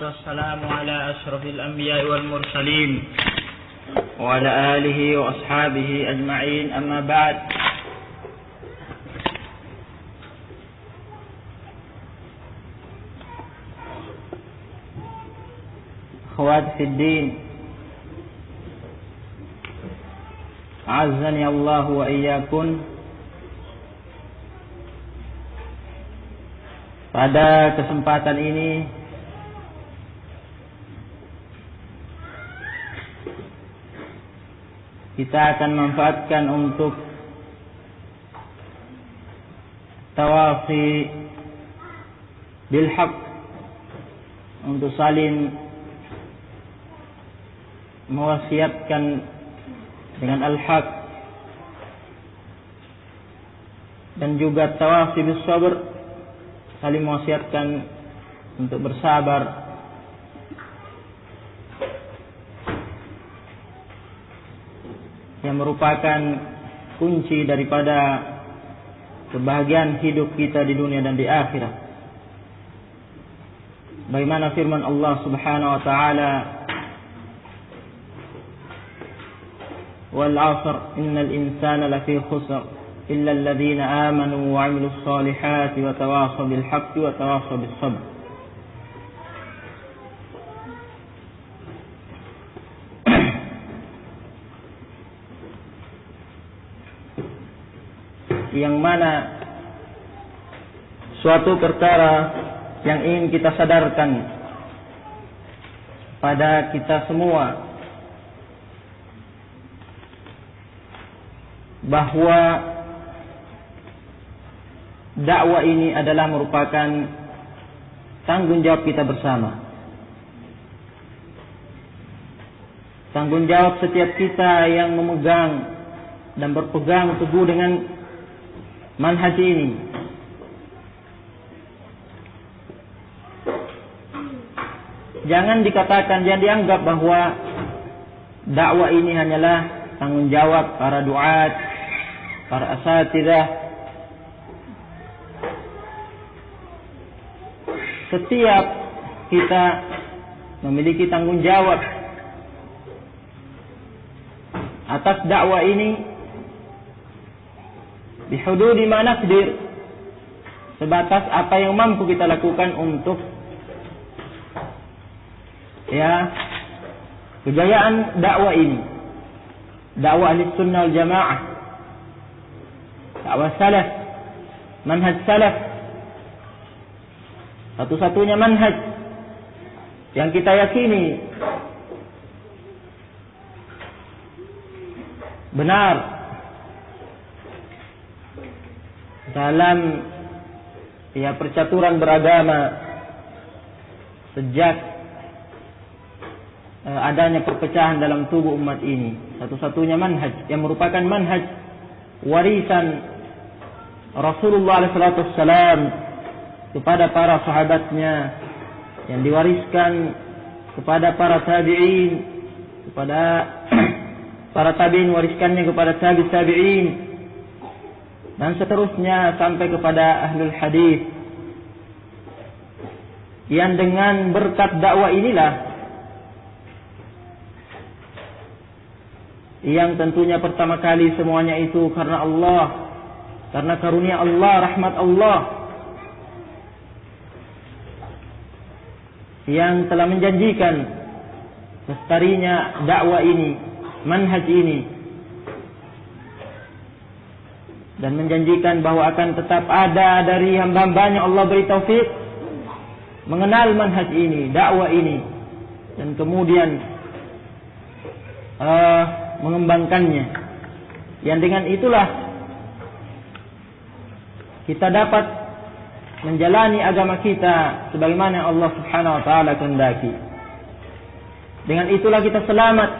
والسلام على أشرف الأنبياء والمرسلين وعلى آله وأصحابه أجمعين أما بعد. أخوات في الدين أعزني الله وإياكم. Pada kesempatan ini kita akan manfaatkan untuk tawafi bil haq, untuk saling mewasiatkan dengan al-haq, dan juga tawafi bis sabr, saling mewasiatkan untuk bersabar. Yang merupakan kunci daripada kebahagiaan hidup kita di dunia dan di akhirat. Bagaimana firman Allah Subhanahu wa taala, "Wal 'ashr innal insana lafi khusr illa alladhina amanu wa 'amilus solihati wa tawashaw bil haqqi wa tawashaw bis sabr." Yang mana suatu perkara yang ingin kita sadarkan pada kita semua, bahwa dakwah ini adalah merupakan tanggung jawab kita bersama. Tanggung jawab setiap kita yang memegang dan berpegang teguh dengan manhaj ini. Jangan dikatakan, jangan dianggap bahwa dakwah ini hanyalah tanggung jawab para duat, para asatidzah. Setiap kita memiliki tanggung jawab atas dakwah ini bihududi ma naqdir, sebatas apa yang mampu kita lakukan untuk kejayaan dakwah ini, dakwah ahli sunnah wal jamaah, dakwah salaf, manhaj salaf, satu-satunya manhaj yang kita yakini benar dalam percaturan beragama sejak adanya perpecahan dalam tubuh umat ini. Satu-satunya manhaj yang merupakan manhaj warisan Rasulullah SAW kepada para sahabatnya, yang diwariskan kepada para tabi'in, kepada para tabi'in wariskannya kepada tabi'in, dan seterusnya sampai kepada ahlul hadis, yang dengan berkat dakwah inilah yang tentunya pertama kali semuanya itu karena Allah, karena karunia Allah, rahmat Allah, yang telah menjanjikan lestarinya dakwah ini, manhaj ini, dan menjanjikan bahwa akan tetap ada dari hamba-hambanya Allah beri taufik mengenal manhaj ini, dakwah ini, dan kemudian mengembangkannya. Yang dengan itulah kita dapat menjalani agama kita sebagaimana Allah Subhanahu wa taala kehendaki. Dengan itulah kita selamat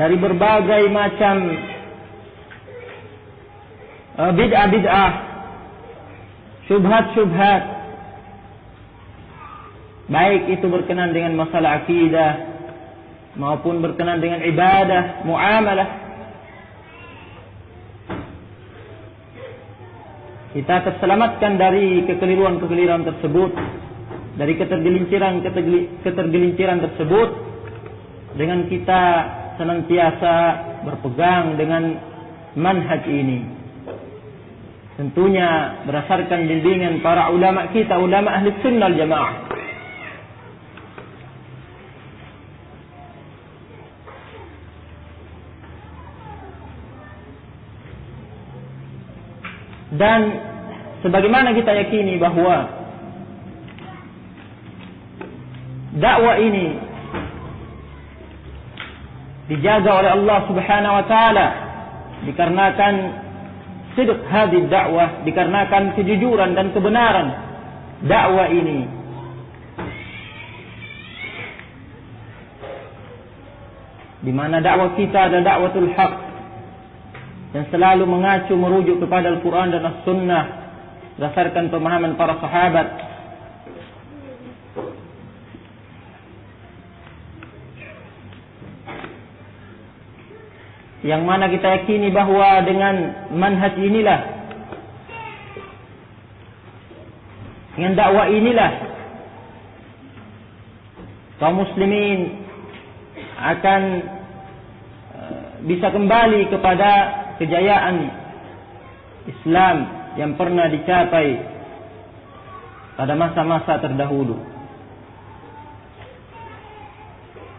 dari berbagai macam bid'ah-bid'ah, syubhat-syubhat, baik itu berkenan dengan masalah akidah maupun berkenan dengan ibadah, muamalah. Kita terselamatkan dari kekeliruan-kekeliruan tersebut dari ketergelinciran tersebut dengan kita senantiasa berpegang dengan manhaj ini. Tentunya berdasarkan bimbingan para ulama kita, ulama ahli sunnah wal jamaah. Dan sebagaimana kita yakini bahwa dakwah ini dijaga oleh Allah Subhanahu wa taala dikarenakan sidq hadhihi dakwah, dikarenakan kejujuran dan kebenaran dakwah ini. Di mana dakwah kita adalah dakwatul haq dan selalu mengacu merujuk kepada Al-Quran dan As-Sunnah berdasarkan pemahaman para sahabat. Yang mana kita yakini bahwa dengan manhaj inilah, dengan dakwah inilah, kaum muslimin akan bisa kembali kepada kejayaan Islam yang pernah dicapai pada masa-masa terdahulu.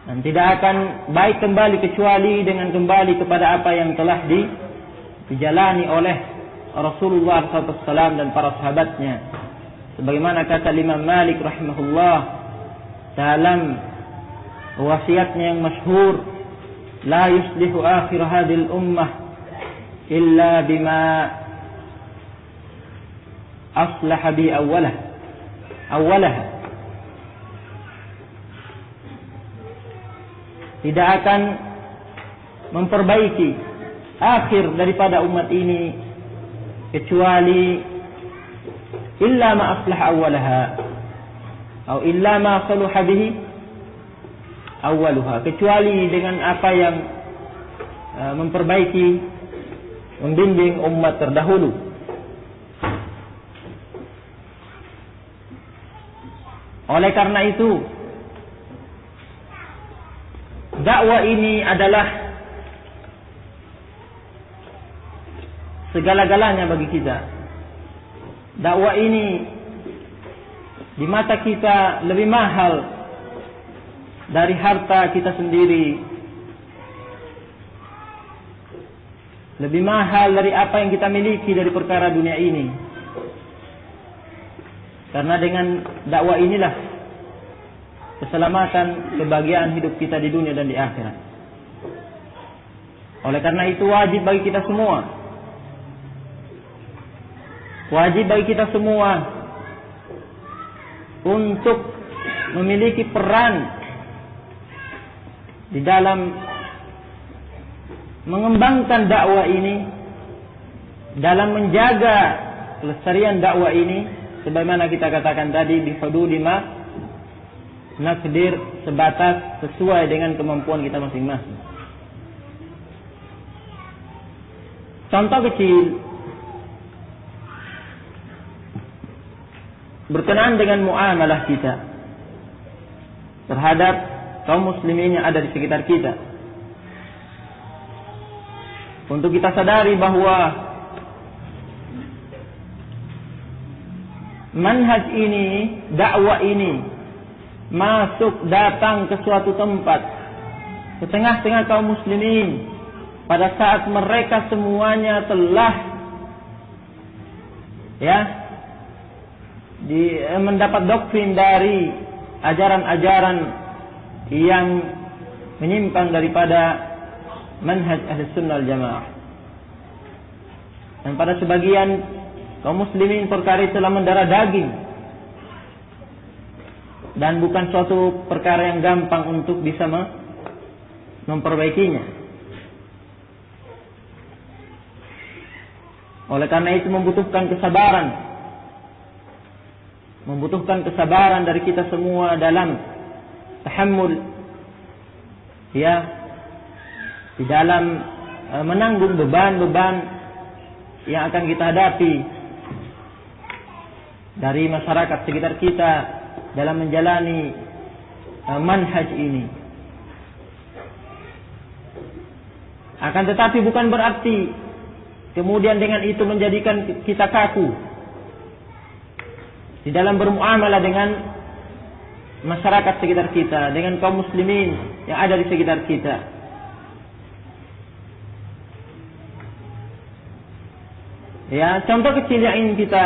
Dan tidak akan baik kembali kecuali dengan kembali kepada apa yang telah dijalani oleh Rasulullah SAW dan para sahabatnya. Sebagaimana kata Imam Malik rahimahullah dalam wasiatnya yang masyhur, la yuslihu akhir hadhil ummah illa bima aslaha bi awwalaha. Tidak akan memperbaiki akhir daripada umat ini kecuali illa ma aslaha awwalaha atau illa ma saluha bihi awwaluha, kecuali dengan apa yang memperbaiki, membimbing umat terdahulu. Oleh karena itu, dakwah ini adalah segala-galanya bagi kita. Dakwah ini di mata kita lebih mahal dari harta kita sendiri, lebih mahal dari apa yang kita miliki dari perkara dunia ini. Karena dengan dakwah inilah keselamatan, kebahagiaan hidup kita di dunia dan di akhirat. Oleh karena itu wajib bagi kita semua, untuk memiliki peran di dalam mengembangkan dakwah ini, dalam menjaga kelestarian dakwah ini, sebagaimana kita katakan tadi, bihududi ma nakdir, sebatas sesuai dengan kemampuan kita masing-masing. Contoh kecil berkenaan dengan muamalah kita terhadap kaum muslimin yang ada di sekitar kita, untuk kita sadari bahwa manhaj ini, dakwah ini masuk datang ke suatu tempat, ke tengah-tengah kaum muslimin pada saat mereka semuanya telah mendapat doktrin dari ajaran-ajaran yang menyimpang daripada manhaj ahli sunnah wal jamaah. Dan pada sebagian kaum muslimin perkara itu telah mendarah daging, dan bukan suatu perkara yang gampang untuk bisa memperbaikinya. Oleh karena itu membutuhkan kesabaran dari kita semua dalam tahammul, di dalam menanggung beban-beban yang akan kita hadapi dari masyarakat sekitar kita, dalam menjalani manhaj ini. Akan tetapi bukan berarti kemudian dengan itu menjadikan kita kaku di dalam bermuamalah dengan masyarakat sekitar kita, dengan kaum muslimin yang ada di sekitar kita. Ya, contoh kecil yang ingin kita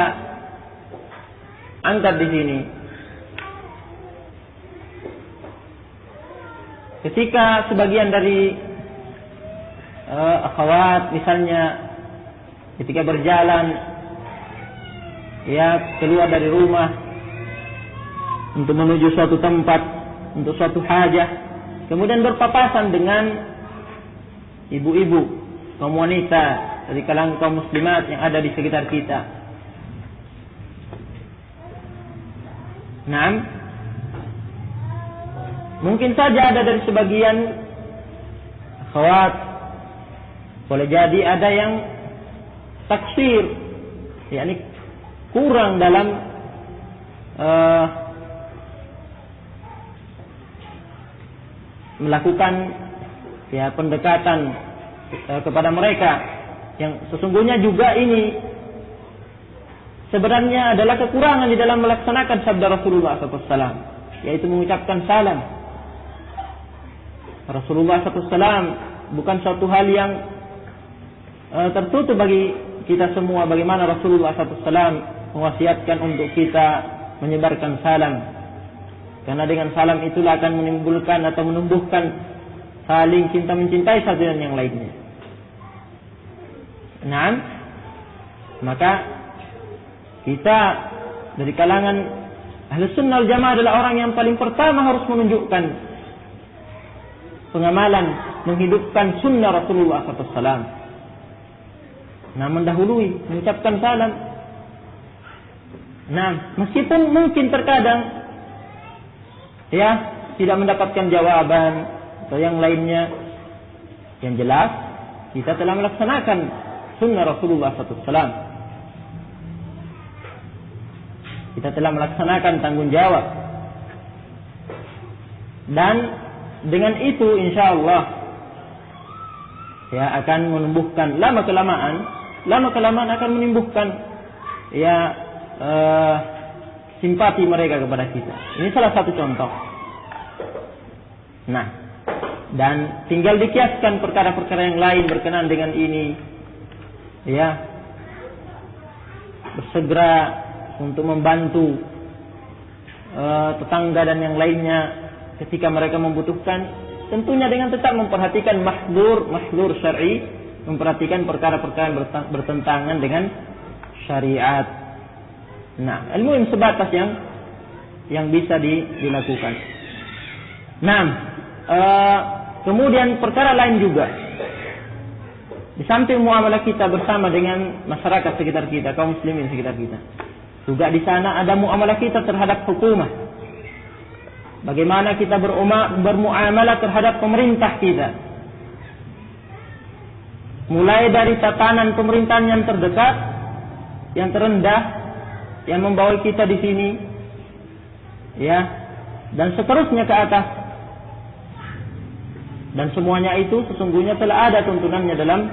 angkat di sini. Ketika sebagian dari akhwat misalnya ketika berjalan ya keluar dari rumah untuk menuju suatu tempat, untuk suatu hajah, kemudian berpapasan dengan ibu-ibu, kaum wanita dari kalangan kaum muslimat yang ada di sekitar kita. Nah, mungkin saja ada dari sebagian akhwat, boleh jadi ada yang taksir, yakni kurang dalam melakukan ya pendekatan kepada mereka, yang sesungguhnya juga ini sebenarnya adalah kekurangan di dalam melaksanakan sabda Rasulullah SAW, yaitu mengucapkan salam. Rasulullah SAW bukan suatu hal yang tertutup bagi kita semua, bagaimana Rasulullah SAW mewasiatkan untuk kita menyebarkan salam. Karena dengan salam itulah akan menimbulkan atau menumbuhkan saling cinta mencintai satu dan yang lainnya. Nah, maka kita dari kalangan Ahlus Sunnah wal Jamaah adalah orang yang paling pertama harus menunjukkan pengamalan, menghidupkan sunnah Rasulullah SAW. Nah, mendahului, mengucapkan salam. Nah, meskipun mungkin terkadang ya tidak mendapatkan jawaban atau yang lainnya, yang jelas kita telah melaksanakan sunnah Rasulullah SAW. Kita telah melaksanakan tanggung jawab, dan dengan itu insya Allah ya akan menumbuhkan lama kelamaan akan menumbuhkan ya simpati mereka kepada kita. Ini salah satu contoh. Nah, dan tinggal dikiaskan perkara-perkara yang lain berkenaan dengan ini, ya, bersegera untuk membantu tetangga dan yang lainnya ketika mereka membutuhkan, tentunya dengan tetap memperhatikan mahdzur syar'i, memperhatikan perkara-perkara yang bertentangan dengan syariat. Nah, ilmu sebatas yang bisa dilakukan. Nah, kemudian perkara lain juga. Di samping muamalah kita bersama dengan masyarakat sekitar kita, kaum muslimin sekitar kita, juga di sana ada muamalah kita terhadap hukumah. Bagaimana kita bermuamalah terhadap pemerintah kita. Mulai dari tatanan pemerintahan yang terdekat, yang terendah, yang membawa kita di sini, ya, dan seterusnya ke atas. Dan semuanya itu sesungguhnya telah ada tuntunannya dalam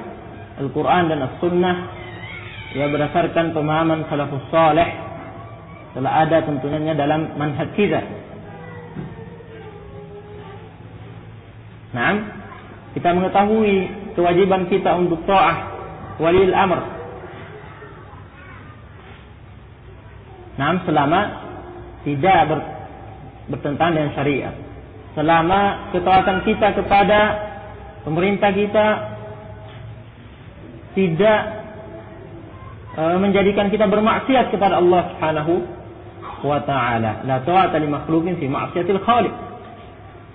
Al-Quran dan As-Sunnah, ya, berdasarkan pemahaman salafus salih, telah ada tuntunannya dalam manhaj kita. Nah, kita mengetahui kewajiban kita untuk ta'ah walil amr. Nah, selama tidak bertentangan dengan syariat, selama ketaatan kita kepada pemerintah kita tidak menjadikan kita bermaksiat kepada Allah Subhanahu wa ta'ala. La ta'ata li makhluqin fi ma'siyatil khaliq.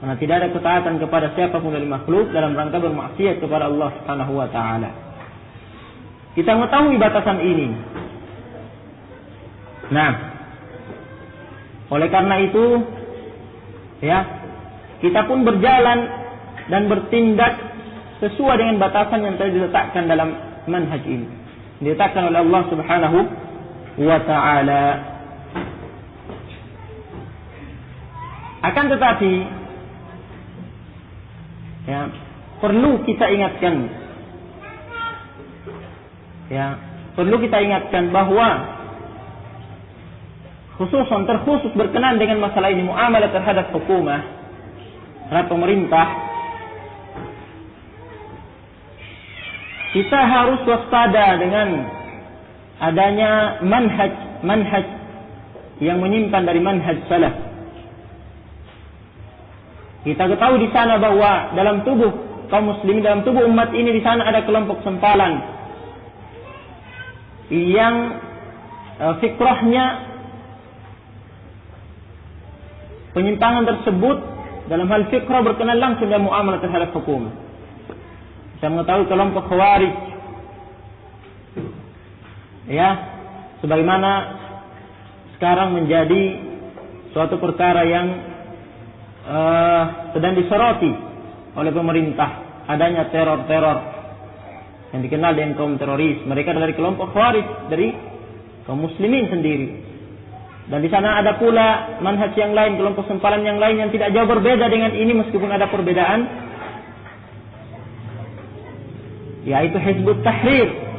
Karena tidak ada ketaatan kepada siapapun dari makhluk dalam rangka bermaksiat kepada Allah Subhanahu wa ta'ala. Kita mengetahui batasan ini. Nah, oleh karena itu, ya, kita pun berjalan dan bertindak sesuai dengan batasan yang telah diletakkan dalam manhaj ini, diletakkan oleh Allah Subhanahu wa ta'ala. Akan tetapi ya, perlu kita ingatkan bahwa terkhusus berkenaan dengan masalah ini, muamalah terhadap hukumah, terhadap pemerintah, kita harus waspada dengan adanya manhaj yang menyimpan dari manhaj salaf. Kita ketahui di sana bahwa dalam tubuh kaum muslimin, dalam tubuh umat ini, di sana ada kelompok sempalan yang fikrahnya, penyimpangan tersebut dalam hal fikrah berkenaan langsung dengan muamalah terhadap hukum. Kita mengetahui kelompok Khawarij, ya, sebagaimana sekarang menjadi suatu perkara yang sedang disoroti oleh pemerintah, adanya teror-teror yang dikenal dengan kaum teroris. Mereka dari kelompok Khawarij, dari kaum muslimin sendiri. Dan di sana ada pula manhaj yang lain, kelompok sempalan yang lain yang tidak jauh berbeda dengan ini meskipun ada perbedaan, yaitu Hizbut Tahrir.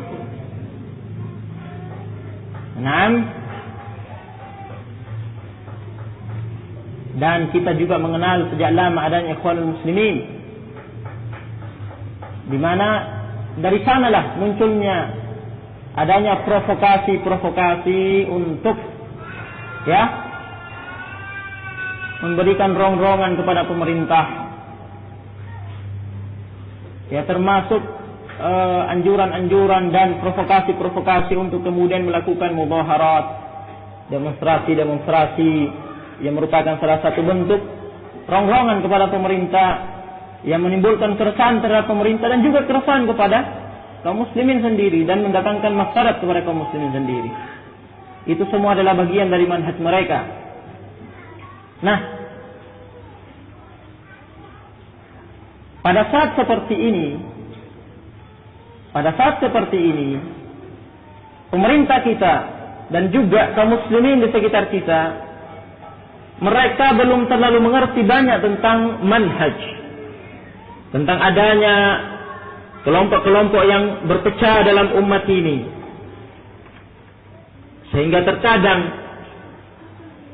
Dan kita juga mengenal sejak lama adanya Ikhwanul Muslimin, di mana dari sanalah munculnya adanya provokasi untuk memberikan rongrongan kepada pemerintah, ya, termasuk anjuran-anjuran dan provokasi untuk kemudian melakukan mudhaharat, demonstrasi yang merupakan salah satu bentuk rongrongan kepada pemerintah, yang menimbulkan keresahan terhadap pemerintah dan juga keresahan kepada kaum muslimin sendiri dan mendatangkan maslahat kepada kaum muslimin sendiri. Itu semua adalah bagian dari manhaj mereka. Nah, pada saat seperti ini, pemerintah kita dan juga kaum muslimin di sekitar kita, mereka belum terlalu mengerti banyak tentang manhaj, tentang adanya kelompok-kelompok yang berpecah dalam umat ini, sehingga terkadang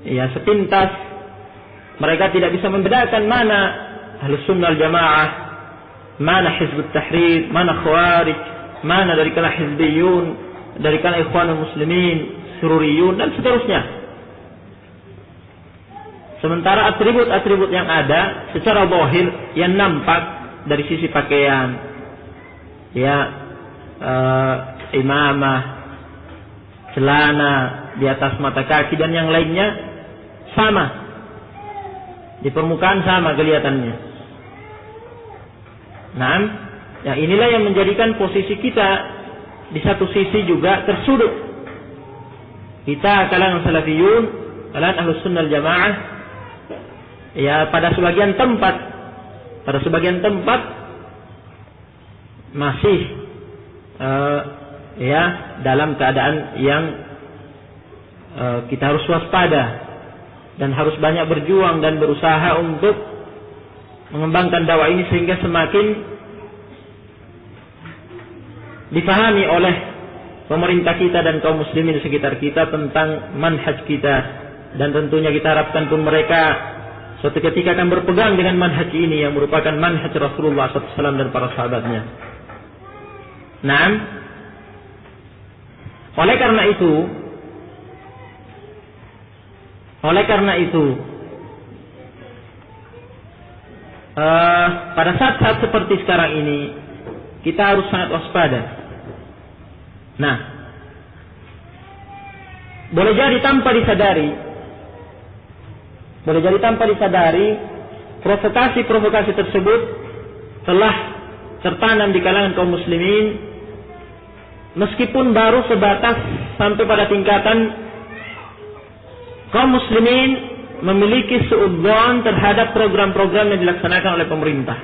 ya sepintas mereka tidak bisa membedakan mana Ahlus Sunnah wal Jamaah, mana Hizbut Tahrir, mana Khawarij, mana dari kalangan Hizbiyun, dari kalangan Ikhwanul Muslimin, Sururiyun, dan seterusnya. Sementara atribut-atribut yang ada secara zahir yang nampak dari sisi pakaian, ya, imamah, celana di atas mata kaki dan yang lainnya sama, di permukaan sama kelihatannya. Nah, ya inilah yang menjadikan posisi kita di satu sisi juga tersudut. Kita kalangan salafiyun, kalangan Ahlus Sunnah wal Jamaah, ya pada sebagian tempat masih ya dalam keadaan yang kita harus waspada dan harus banyak berjuang dan berusaha untuk mengembangkan dakwah ini sehingga semakin difahami oleh pemerintah kita dan kaum muslimin di sekitar kita tentang manhaj kita, dan tentunya kita harapkan pun mereka suatu ketika akan berpegang dengan manhaj ini yang merupakan manhaj Rasulullah SAW dan para sahabatnya. Naam. Oleh karena itu pada saat-saat seperti sekarang ini kita harus sangat waspada. Nah, boleh jadi tanpa disadari provokasi tersebut telah tertanam di kalangan kaum muslimin, meskipun baru sebatas sampai pada tingkatan kaum muslimin memiliki suudzon terhadap program-program yang dilaksanakan oleh pemerintah.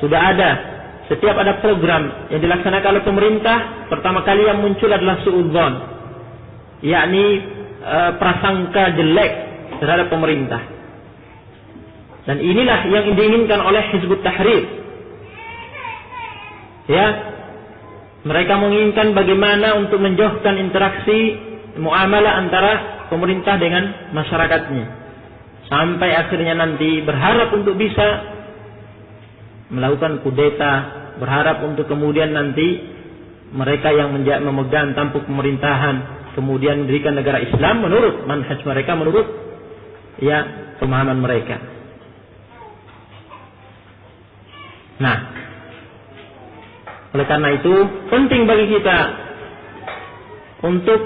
Sudah ada, setiap ada program yang dilaksanakan oleh pemerintah, pertama kali yang muncul adalah suudzon, yakni prasangka jelek terhadap pemerintah. Dan inilah yang diinginkan oleh Hizbut Tahrir. Ya, mereka menginginkan bagaimana untuk menjauhkan interaksi muamalah antara pemerintah dengan masyarakatnya, sampai akhirnya nanti berharap untuk bisa melakukan kudeta, berharap untuk kemudian nanti mereka yang memegang tampuk pemerintahan kemudian mendirikan negara Islam menurut manhaj mereka, menurut ya pemahaman mereka. Nah, oleh karena itu penting bagi kita untuk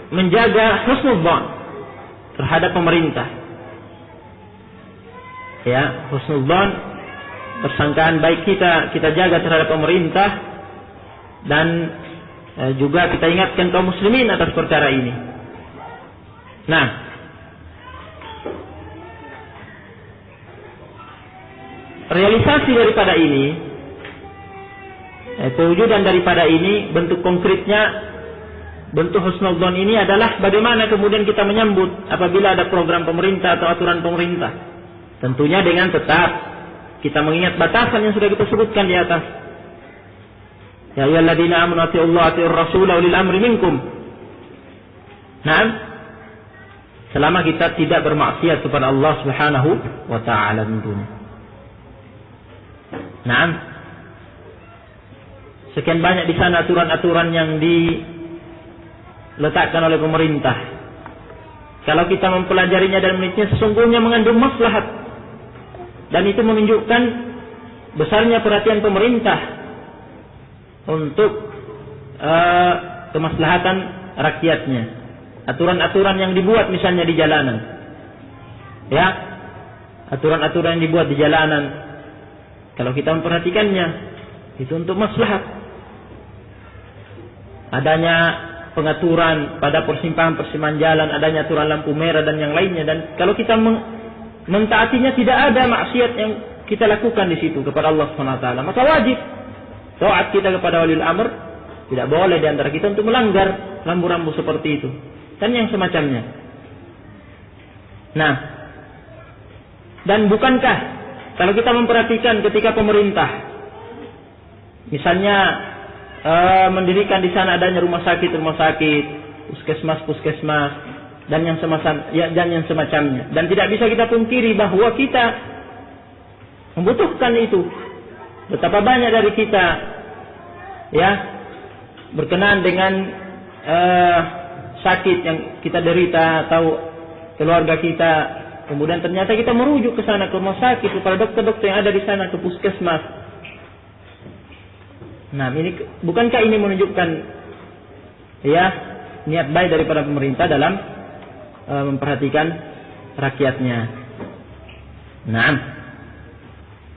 menjaga husnudzan terhadap pemerintah. Ya, husnudzan, persangkaan baik kita jaga terhadap pemerintah, dan juga kita ingatkan kaum muslimin atas perkara ini. Nah, realisasi daripada ini, pewujudan daripada ini, bentuk konkretnya, bentuk husnudzan ini adalah bagaimana kemudian kita menyambut apabila ada program pemerintah atau aturan pemerintah. Tentunya dengan tetap kita mengingat batasan yang sudah kita sebutkan di atas. Ya ayyuhalladzina amanu atiullaha atiur rasula ulil amri minkum. Nah, selama kita tidak bermaksiat kepada Allah Subhanahu wa taala tentunya. Nah, sekian banyak di sana aturan-aturan yang diletakkan oleh pemerintah. Kalau kita mempelajarinya dan menelitinya, sesungguhnya mengandung maslahat, dan itu menunjukkan besarnya perhatian pemerintah untuk kemaslahatan rakyatnya. Aturan-aturan yang dibuat misalnya di jalanan, ya, aturan-aturan yang dibuat di jalanan, kalau kita memperhatikannya, itu untuk maslahat. Adanya pengaturan pada persimpangan-persimpangan jalan, adanya aturan lampu merah dan yang lainnya, dan kalau kita mentaatinya, tidak ada maksiat yang kita lakukan di situ kepada Allah SWT, maka wajib taat kita kepada waliul amr. Tidak boleh di antara kita untuk melanggar rambu-rambu seperti itu dan yang semacamnya. Nah, dan bukankah kalau kita memperhatikan ketika pemerintah misalnya mendirikan di sana adanya rumah sakit, puskesmas, dan yang semacamnya, dan tidak bisa kita pungkiri bahwa kita membutuhkan itu. Betapa banyak dari kita ya berkenaan dengan sakit yang kita derita atau keluarga kita, kemudian ternyata kita merujuk ke sana, ke rumah sakit, kepada dokter-dokter yang ada di sana, ke puskesmas. Nah, bukankah ini menunjukkan ya niat baik daripada pemerintah dalam memperhatikan rakyatnya? Nah,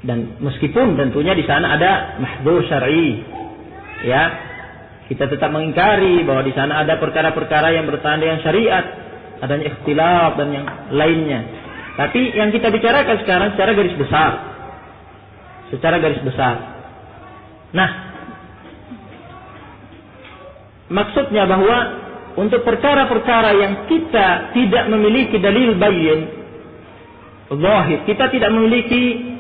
dan meskipun tentunya di sana ada mahdzur syar'i, ya, kita tetap mengingkari bahwa di sana ada perkara-perkara yang bertentangan dengan syariat, adanya ikhtilaf dan yang lainnya. Tapi yang kita bicarakan sekarang secara garis besar. Nah, maksudnya bahwa untuk perkara-perkara yang kita tidak memiliki dalil bayyin, zahir, kita tidak memiliki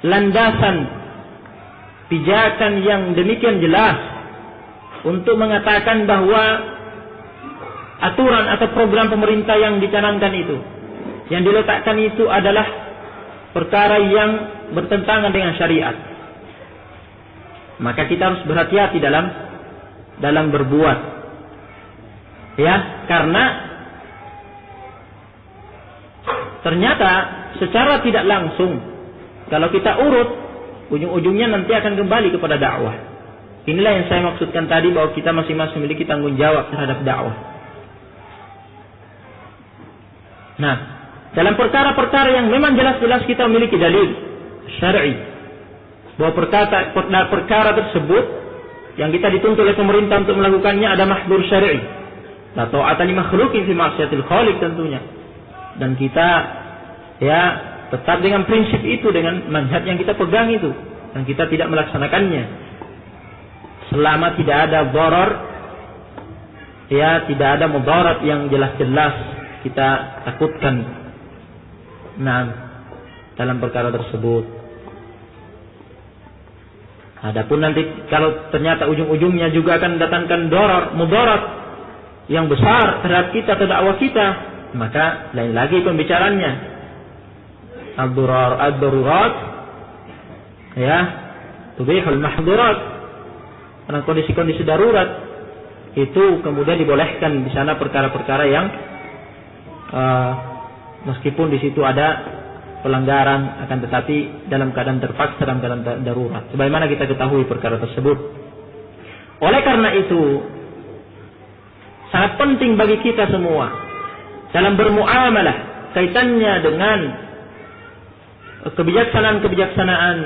landasan pijakan yang demikian jelas untuk mengatakan bahwa aturan atau program pemerintah yang dicanangkan itu, yang diletakkan itu adalah perkara yang bertentangan dengan syariat, maka kita harus berhati-hati dalam berbuat, ya, karena ternyata secara tidak langsung kalau kita urut, ujung-ujungnya nanti akan kembali kepada dakwah. Inilah yang saya maksudkan tadi, bahwa kita masing-masing memiliki tanggung jawab terhadap dakwah. Nah, dalam perkara-perkara yang memang jelas-jelas kita memiliki dalil syar'i bahwa perkara tersebut yang kita dituntut oleh pemerintah untuk melakukannya ada mahdzur syar'i. La ta'ata li makhluqin fi ma'siyatil khaliq tentunya. Dan kita ya tetap dengan prinsip itu, dengan manhaj yang kita pegang itu, dan kita tidak melaksanakannya selama tidak ada dharar, ya, tidak ada mudarat yang jelas-jelas kita takutkan dalam perkara tersebut. Adapun nanti kalau ternyata ujung-ujungnya juga akan mendatangkan mudarat yang besar terhadap kita atau dakwah kita, maka lain lagi pembicaraannya. Ad-darurat ya tubihul mahdurat. Karena kondisi-kondisi darurat itu kemudian dibolehkan di sana perkara-perkara yang meskipun di situ ada pelanggaran, akan tetapi dalam keadaan terpaksa, dalam keadaan darurat. Sebagaimana kita ketahui perkara tersebut. Oleh karena itu, sangat penting bagi kita semua dalam bermuamalah kaitannya dengan kebijaksanaan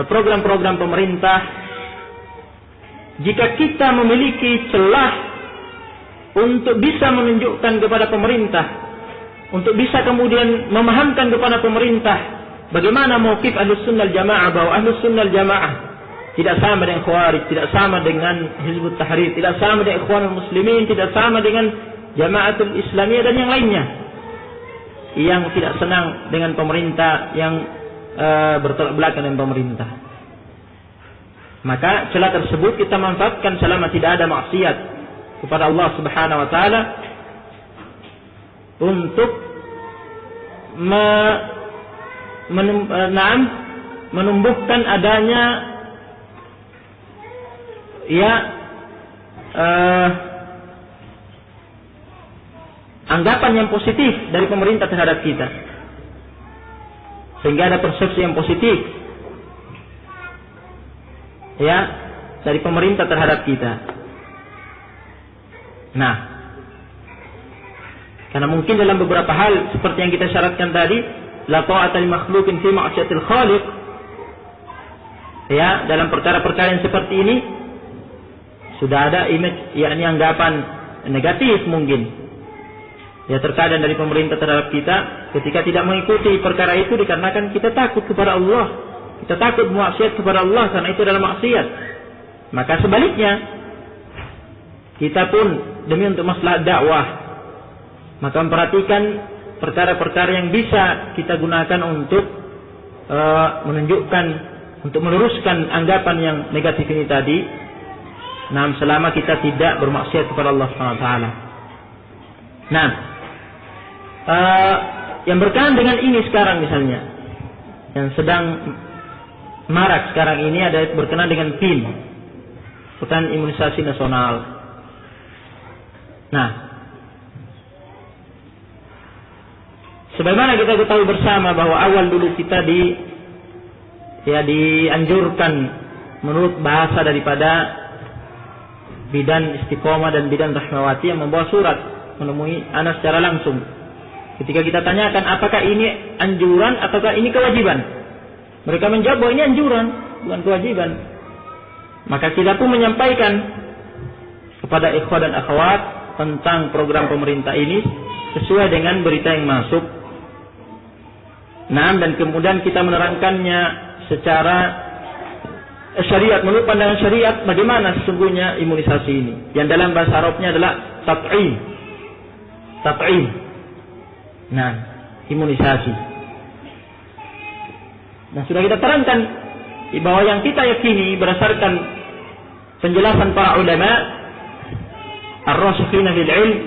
program-program pemerintah. Jika kita memiliki celah untuk bisa menunjukkan kepada pemerintah, untuk bisa kemudian memahamkan kepada pemerintah bagaimana mauqif Ahlus Sunnah Jamaah, bahwa Ahlus Sunnah Jamaah tidak sama dengan Khawarij, tidak sama dengan Hizbut Tahrir, tidak sama dengan Ikhwanul Muslimin, tidak sama dengan Jamaatul Islamiyah dan yang lainnya yang tidak senang dengan pemerintah, yang bertolak belakang dengan pemerintah. Maka celah tersebut kita manfaatkan selama tidak ada maksiat kepada Allah Subhanahu wa taala untuk menumbuhkan adanya anggapan yang positif dari pemerintah terhadap kita, sehingga ada persepsi yang positif dari pemerintah terhadap kita. Karena mungkin dalam beberapa hal seperti yang kita syaratkan tadi, la ta'ata li makhluqin fi ma'siyatil khaliq. Dalam perkara-perkara yang seperti ini sudah ada image, yakni anggapan negatif mungkin. Terkadang dari pemerintah terhadap kita ketika tidak mengikuti perkara itu dikarenakan kita takut kepada Allah, kita takut maksiat kepada Allah karena itu adalah maksiat. Maka sebaliknya, kita pun demi untuk maslahat dakwah, maka memperhatikan perkara-perkara yang bisa kita gunakan untuk menunjukkan, untuk meluruskan anggapan yang negatif ini tadi. Selama kita tidak bermaksiat kepada Allah SWT. Yang berkaitan dengan ini sekarang misalnya, yang sedang marak sekarang ini ada berkenaan dengan PIN, Pekan Imunisasi Nasional. Sebagaimana kita ketahui bersama bahwa awal dulu kita dianjurkan menurut bahasa daripada bidan Istiqomah dan bidan Rahmawati yang membawa surat menemui ana secara langsung. Ketika kita tanyakan apakah ini anjuran ataukah ini kewajiban, mereka menjawab bahwa ini anjuran, bukan kewajiban. Maka kita pun menyampaikan kepada ikhwan dan akhwat tentang program pemerintah ini sesuai dengan berita yang masuk. Dan kemudian kita menerangkannya secara syariat, menurut pandangan syariat bagaimana sesungguhnya imunisasi ini, yang dalam bahasa Arabnya adalah tat'im. Imunisasi. Sudah kita terangkan bahwa yang kita yakini berdasarkan penjelasan para ulama ar-rasikhina fil ilm,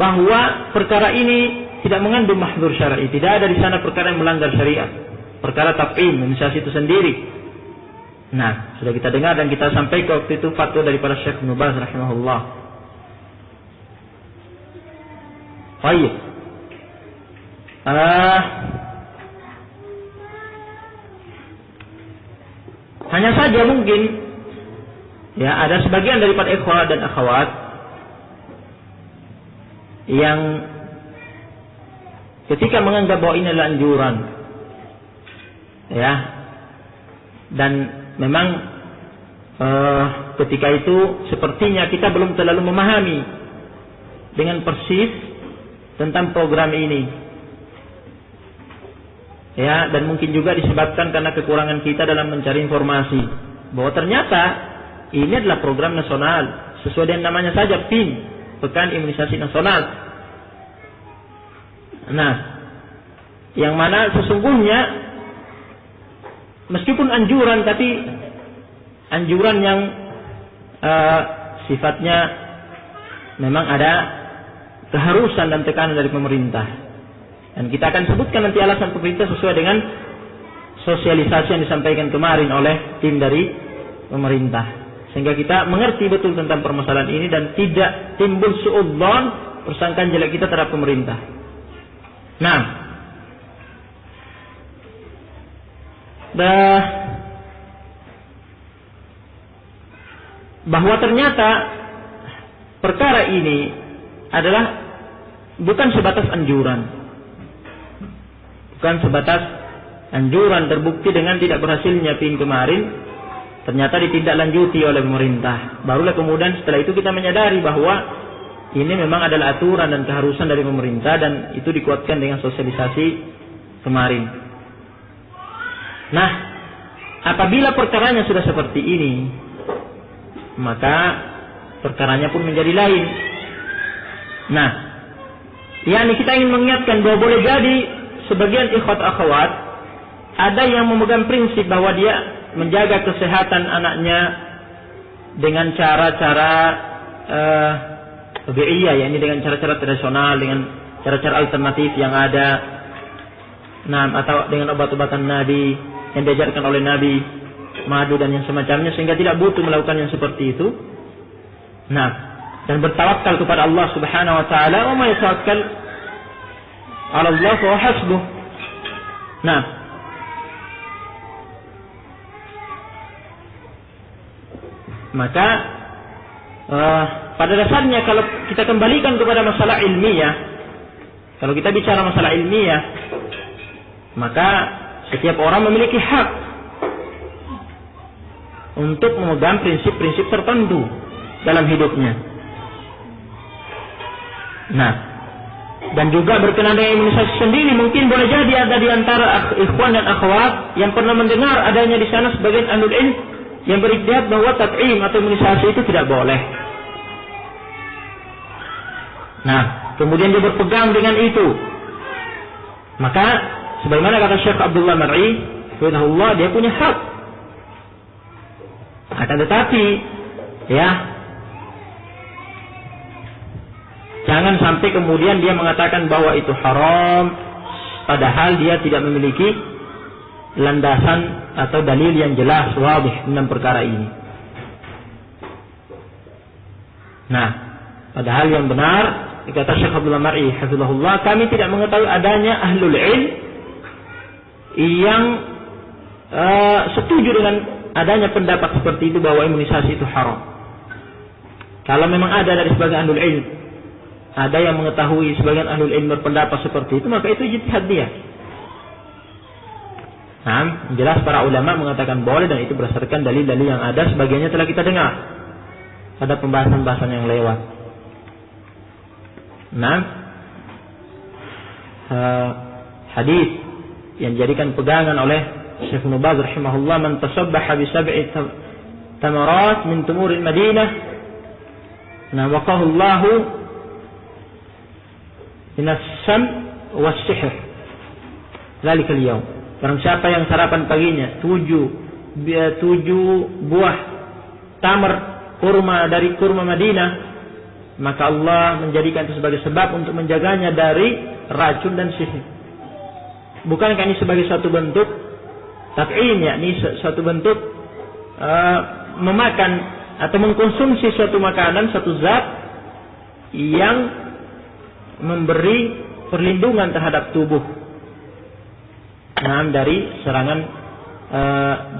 bahwa perkara ini tidak mengandung mahdzur syar'i, tidak ada di sana perkara yang melanggar syariat. Perkara tat'im, imunisasi itu sendiri. Sudah kita dengar dan kita sampaikan waktu itu fatwa daripada Syekh Ibnu Baz rahimahullah. Baik. Hanya saja mungkin ada sebagian daripada ikhwan dan akhwat yang ketika menganggap bahwa ini adalah anjuran, dan memang ketika itu sepertinya kita belum terlalu memahami dengan persis tentang program ini, dan mungkin juga disebabkan karena kekurangan kita dalam mencari informasi bahwa ternyata ini adalah program nasional sesuai dengan namanya saja PIN, pekan imunisasi nasional. Nah, yang mana sesungguhnya meskipun anjuran, tapi anjuran yang sifatnya memang ada keharusan dan tekanan dari pemerintah. Dan kita akan sebutkan nanti alasan pemerintah sesuai dengan sosialisasi yang disampaikan kemarin oleh tim dari pemerintah, sehingga kita mengerti betul tentang permasalahan ini dan tidak timbul suudzon, persangkaan jelek kita terhadap pemerintah. Nah, bahwa ternyata perkara ini adalah bukan sebatas anjuran, terbukti dengan tidak berhasilnya PIN kemarin, ternyata ditindaklanjuti oleh pemerintah. Barulah kemudian setelah itu kita menyadari bahwa ini memang adalah aturan dan keharusan dari pemerintah, dan itu dikuatkan dengan sosialisasi kemarin. Nah, apabila perkaranya sudah seperti ini, maka perkaranya pun menjadi lain. Nah, yakni kita ingin mengingatkan bahwa boleh jadi sebagian ikhwat akhwat ada yang memegang prinsip bahwa dia menjaga kesehatan anaknya dengan cara-cara tabi'iyah, yakni dengan cara-cara tradisional, dengan cara-cara alternatif yang ada, atau dengan obat-obatan Nabi yang diajarkan oleh Nabi, madu dan yang semacamnya, sehingga tidak butuh melakukan yang seperti itu. Nah, dan bertawakal kepada Allah Subhanahu wa taala, wa may yatawakkal 'ala Allah fa hasbuh. Nah, maka pada dasarnya kalau kita kembalikan kepada masalah ilmiah, kalau kita bicara masalah ilmiah, maka setiap orang memiliki hak untuk memegang prinsip-prinsip tertentu dalam hidupnya. Nah, dan juga berkenaan dengan imunisasi sendiri, mungkin boleh jadi ada di antara ikhwan dan akhwat yang pernah mendengar adanya di sana sebagian ahlul ilm yang beriktiad bahwa tat'im atau imunisasi itu tidak boleh. Nah, kemudian dia berpegang dengan itu. Maka sebagaimana kata Syekh Abdullah Mar'i, rahimahullah, dia punya hak. Akan tetapi, jangan sampai kemudian dia mengatakan bahwa itu haram, padahal dia tidak memiliki landasan atau dalil yang jelas, wadih tentang perkara ini. Nah, padahal yang benar, kata Syekh Abdullah Mar'i, hafizahullah, kami tidak mengetahui adanya ahlul ilm yang setuju dengan adanya pendapat seperti itu bahwa imunisasi itu haram. Kalau memang ada dari sebagian ahlul ilm, ada yang mengetahui sebagian ahlul ilm berpendapat seperti itu, maka itu ijtihad dia. Nah, jelas para ulama mengatakan boleh, dan itu berdasarkan dalil-dalil yang ada, sebagiannya telah kita dengar pada pembahasan-pembahasan yang lewat. Nah, hadis yang dijadikan pegangan oleh Syekh Ibnu Baz rahimahullah, man tasabbaha bi sab'i tamarat min tumuril Madinah, waqahu Allah min as-sam was-sihr dzalika al-yawm. Barang siapa yang sarapan paginya 7 buah tamar kurma dari kurma Madinah, maka Allah menjadikan itu sebagai sebab untuk menjaganya dari racun dan sihir. Bukankah ini sebagai suatu bentuk tat'im, yakni suatu bentuk memakan atau mengkonsumsi suatu makanan, satu zat yang memberi perlindungan terhadap tubuh, dari serangan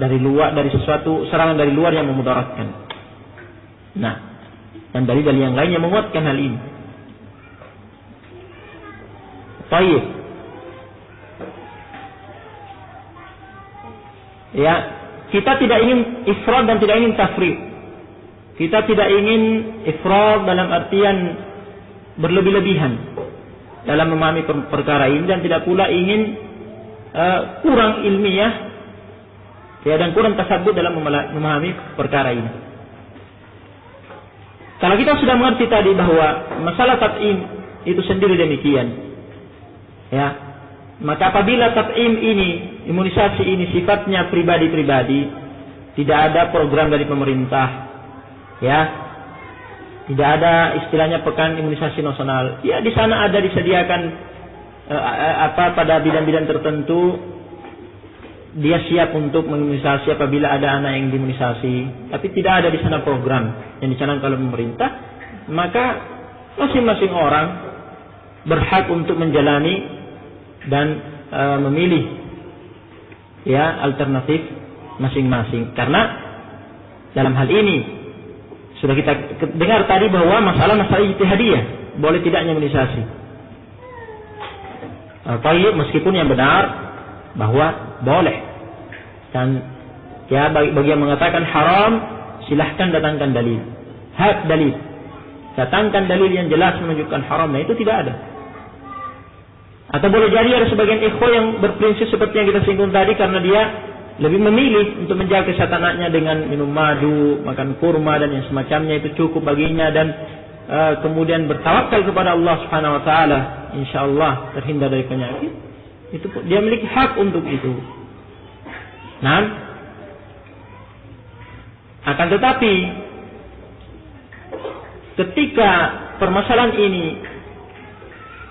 dari luar, dari sesuatu serangan dari luar yang memudaratkan. Nah, dan dalil-dalil yang lainnya menguatkan hal ini. Baik. Ya, kita tidak ingin ifrad dan tidak ingin tafrid. Kita tidak ingin ifrad dalam artian berlebih-lebihan dalam memahami perkara ini, dan tidak pula ingin kurang ilmiah, dan kurang tasabbut dalam memahami perkara ini. Kalau kita sudah mengerti tadi bahwa masalah tat'im itu sendiri demikian, ya, maka apabila tat'im ini, imunisasi ini sifatnya pribadi-pribadi, tidak ada program dari pemerintah, ya, tidak ada istilahnya pekan imunisasi nasional, ya di sana ada disediakan pada bidang-bidang tertentu dia siap untuk mengimunisasi apabila ada anak yang diimunisasi, tapi tidak ada di sana program yang dicanangkan oleh pemerintah, maka masing-masing orang berhak untuk menjalani dan memilih ya alternatif masing-masing. Karena dalam hal ini sudah kita dengar tadi bahwa masalah ijtihadiyah, boleh tidaknya imunisasi. Baik, meskipun yang benar bahwa boleh, dan ya bagi yang mengatakan haram, silahkan datangkan dalil, hak dalil, datangkan dalil yang jelas menunjukkan haram. Nah itu tidak ada. Atau boleh jadi ada sebagian ikhwah yang berprinsip seperti yang kita singgung tadi, karena dia lebih memilih untuk menjaga kesehatan anaknya dengan minum madu, makan kurma dan yang semacamnya, itu cukup baginya, dan kemudian bertawakal kepada Allah Subhanahu wa taala, insyaallah terhindar dari penyakit. Itu dia memiliki hak untuk itu. Nah, akan tetapi ketika permasalahan ini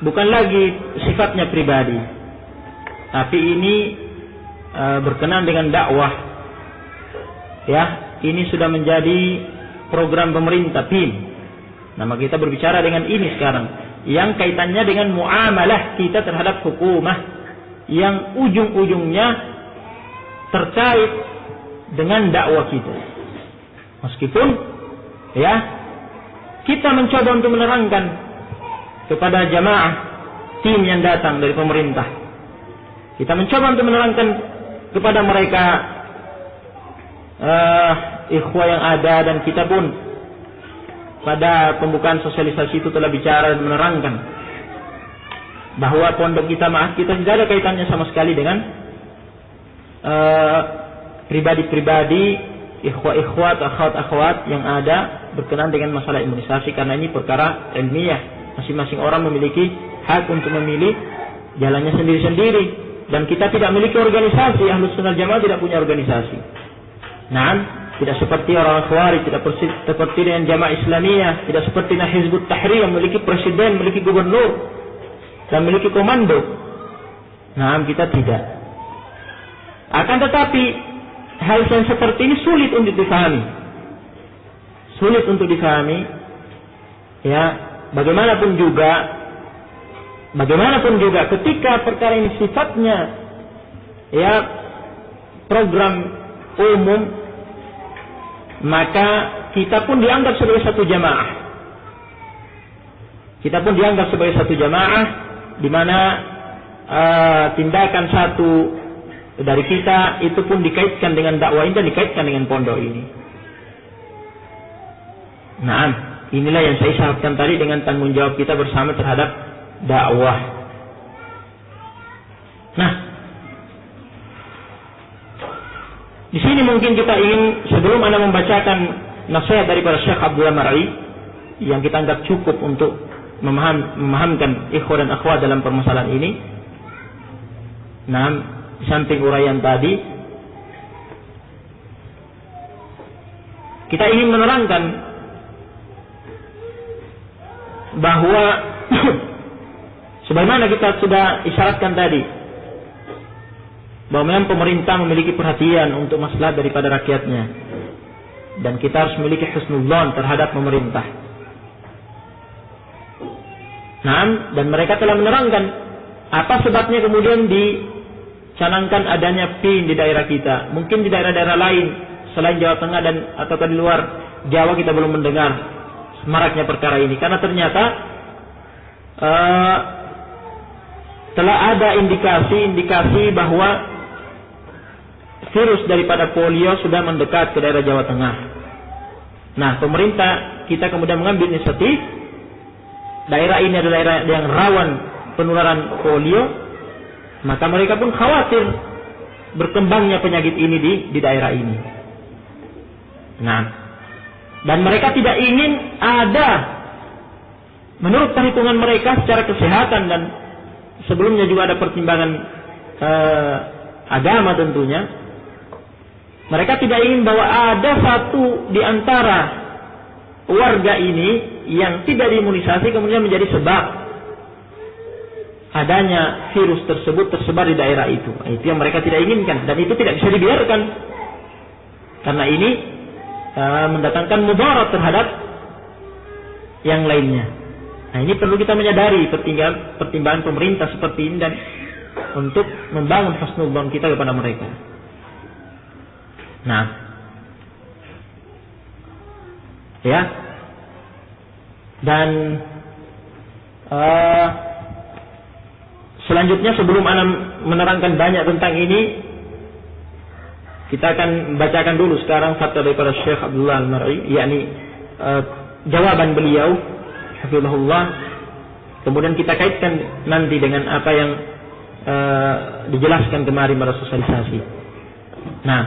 bukan lagi sifatnya pribadi, tapi ini berkenaan dengan dakwah, ya, ini sudah menjadi program pemerintah PIN. Nah, maka kita berbicara dengan ini sekarang, yang kaitannya dengan muamalah kita terhadap hukumah, yang ujung-ujungnya terkait dengan dakwah kita. Meskipun ya kita mencoba untuk menerangkan kepada jamaah tim yang datang dari pemerintah, kita mencoba untuk menerangkan kepada mereka ikhwah yang ada, dan kita pun pada pembukaan sosialisasi itu telah bicara dan menerangkan bahwa pondok kita, maaf, kita tidak ada kaitannya sama sekali dengan pribadi-pribadi, ikhwat, akhwat yang ada berkenaan dengan masalah imunisasi, karena ini perkara ilmiah. Masing-masing orang memiliki hak untuk memilih jalannya sendiri-sendiri, dan kita tidak memiliki organisasi. Ahlus Sunnah Jamaah tidak punya organisasi. Nah, tidak seperti orang Khawarij, tidak seperti dengan Jamaah Islamiyah, tidak seperti Hizbut Tahrir yang memiliki presiden, memiliki gubernur, dan memiliki komando. Nah, kita tidak. Akan tetapi hal yang seperti ini sulit untuk difahami. Sulit untuk difahami. Ya, bagaimanapun juga ketika perkara ini sifatnya ya program umum, maka kita pun dianggap sebagai satu jamaah. Kita pun dianggap sebagai satu jamaah, di mana tindakan satu dari kita itu pun dikaitkan dengan dakwah ini dan dikaitkan dengan pondok ini. Nah, inilah yang saya isyaratkan tadi dengan tanggung jawab kita bersama terhadap dakwah. Nah, di sini mungkin kita ingin, sebelum Anda membacakan nasihat daripada Syekh Abdullah Mar'i yang kita anggap cukup untuk memahamkan ikhwah dan akhwat dalam permasalahan ini. Nah, di samping uraian tadi, kita ingin menerangkan bahwa sebagaimana kita sudah isyaratkan tadi, bahwa memang pemerintah memiliki perhatian untuk maslahat daripada rakyatnya, dan kita harus memiliki husnudzon terhadap pemerintah. Nah, dan mereka telah menerangkan apa sebabnya kemudian dicanangkan adanya PIN di daerah kita. Mungkin di daerah-daerah lain selain Jawa Tengah dan atau di luar Jawa kita belum mendengar maraknya perkara ini, karena ternyata telah ada indikasi bahwa virus daripada polio sudah mendekat ke daerah Jawa Tengah. Nah, pemerintah kita kemudian mengambil inisiatif. Daerah ini adalah daerah yang rawan penularan polio, maka mereka pun khawatir berkembangnya penyakit ini di daerah ini. Nah, Dan mereka tidak ingin ada, menurut perhitungan mereka secara kesehatan, dan sebelumnya juga ada pertimbangan agama tentunya, mereka tidak ingin bahwa ada satu di antara warga ini yang tidak diimunisasi kemudian menjadi sebab adanya virus tersebut tersebar di daerah itu. Itu yang mereka tidak inginkan, dan itu tidak bisa dibiarkan, karena ini mendatangkan mudarat terhadap yang lainnya. Nah, ini perlu kita menyadari pertimbangan pemerintah seperti ini, dan untuk membangun husnudzon kita kepada mereka. Nah, ya, dan selanjutnya sebelum Ana menerangkan banyak tentang ini, kita akan bacakan dulu sekarang fatwa daripada Syekh Abdullah Al-Mar'i, yakni jawaban beliau hafizahullah. Kemudian kita kaitkan nanti dengan apa yang dijelaskan kemarin pada sosialisasi. Nah,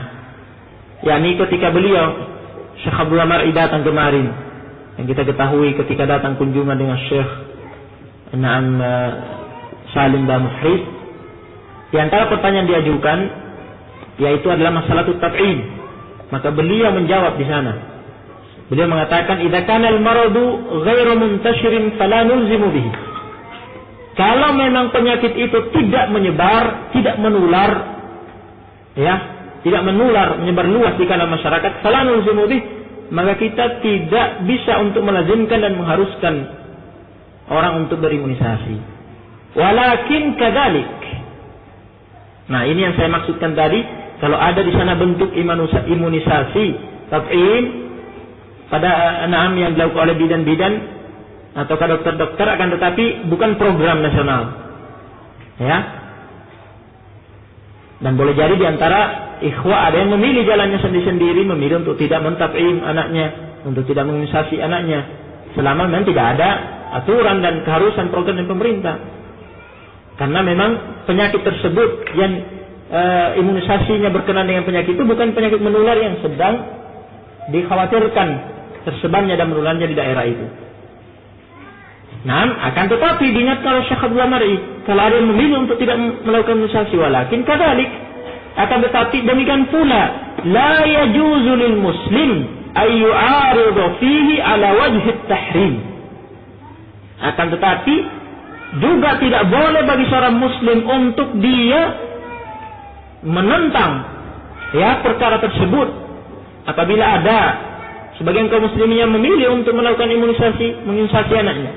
yakni ketika beliau Syekh Abdullah Mar'i datang kemarin, yang kita ketahui ketika datang kunjungan dengan Syekh Salim Muhrid, di antara pertanyaan diajukan yaitu adalah masalah tat'im. Maka beliau menjawab di sana. Beliau mengatakan, "Idza kana al-maradu ghairu muntashirin fala nulzimu bihi." Kalau memang penyakit itu tidak menyebar, tidak menular, ya, tidak menular, menyebar luas di kalangan masyarakat, fala nulzimu bihi, maka kita tidak bisa untuk melazimkan dan mengharuskan orang untuk berimunisasi. Walakin kadzalik. Nah, ini yang saya maksudkan tadi. Kalau ada di sana bentuk imunisasi tat'im pada anak yang dilakukan oleh bidan-bidan atau dokter-dokter, akan tetapi bukan program nasional, ya. Dan boleh jadi di antara ikhwah ada yang memilih jalannya sendiri-sendiri, memilih untuk tidak mentat'im anaknya, untuk tidak mengimunisasi anaknya, selama memang tidak ada aturan dan keharusan program dari pemerintah. Karena memang penyakit tersebut yang imunisasinya berkenaan dengan penyakit itu bukan penyakit menular yang sedang dikhawatirkan tersebarnya dan menularnya di daerah itu. Nah, akan tetapi diingatkan oleh Syekh Abdullah Mar'i, kalau ada yang memilih untuk tidak melakukan imunisasi, walakin kadzalik, akan tetapi demikian pula, la yajuzu lil muslim ay yu'aridu fihi ala wajhi at-tahrim. Akan tetapi juga tidak boleh bagi seorang muslim untuk dia menentang, ya, perkara tersebut apabila ada sebagian kaum muslimin yang memilih untuk melakukan imunisasi anaknya.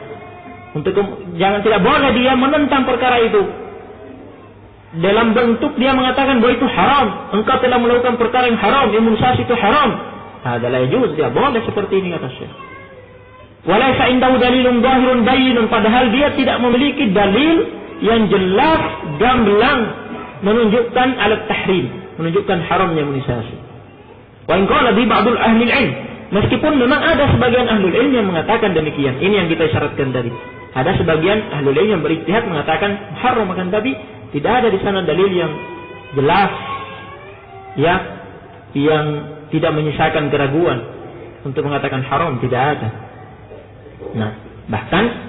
Tidak boleh dia menentang perkara itu dalam bentuk dia mengatakan bahwa itu haram, engkau telah melakukan perkara yang haram, imunisasi itu haram. Adalah juz, tidak boleh seperti ini, kata Syekh. Walaysa indahu dalilun zahirun bayyinun, padahal dia tidak memiliki dalil yang jelas gamblang menunjukkan alat tahrim, menunjukkan haramnya imunisasi. Wa in qala bi ba'dul ahli ilm, meskipun memang ada sebagian ahli ilm yang mengatakan demikian. Ini yang kita syaratkan tadi. Ada sebagian ahli ilm yang berijtihad mengatakan haram, akan tapi tidak ada di sana dalil yang jelas, ya, yang tidak menyisakan keraguan untuk mengatakan haram, tidak ada. Nah, bahkan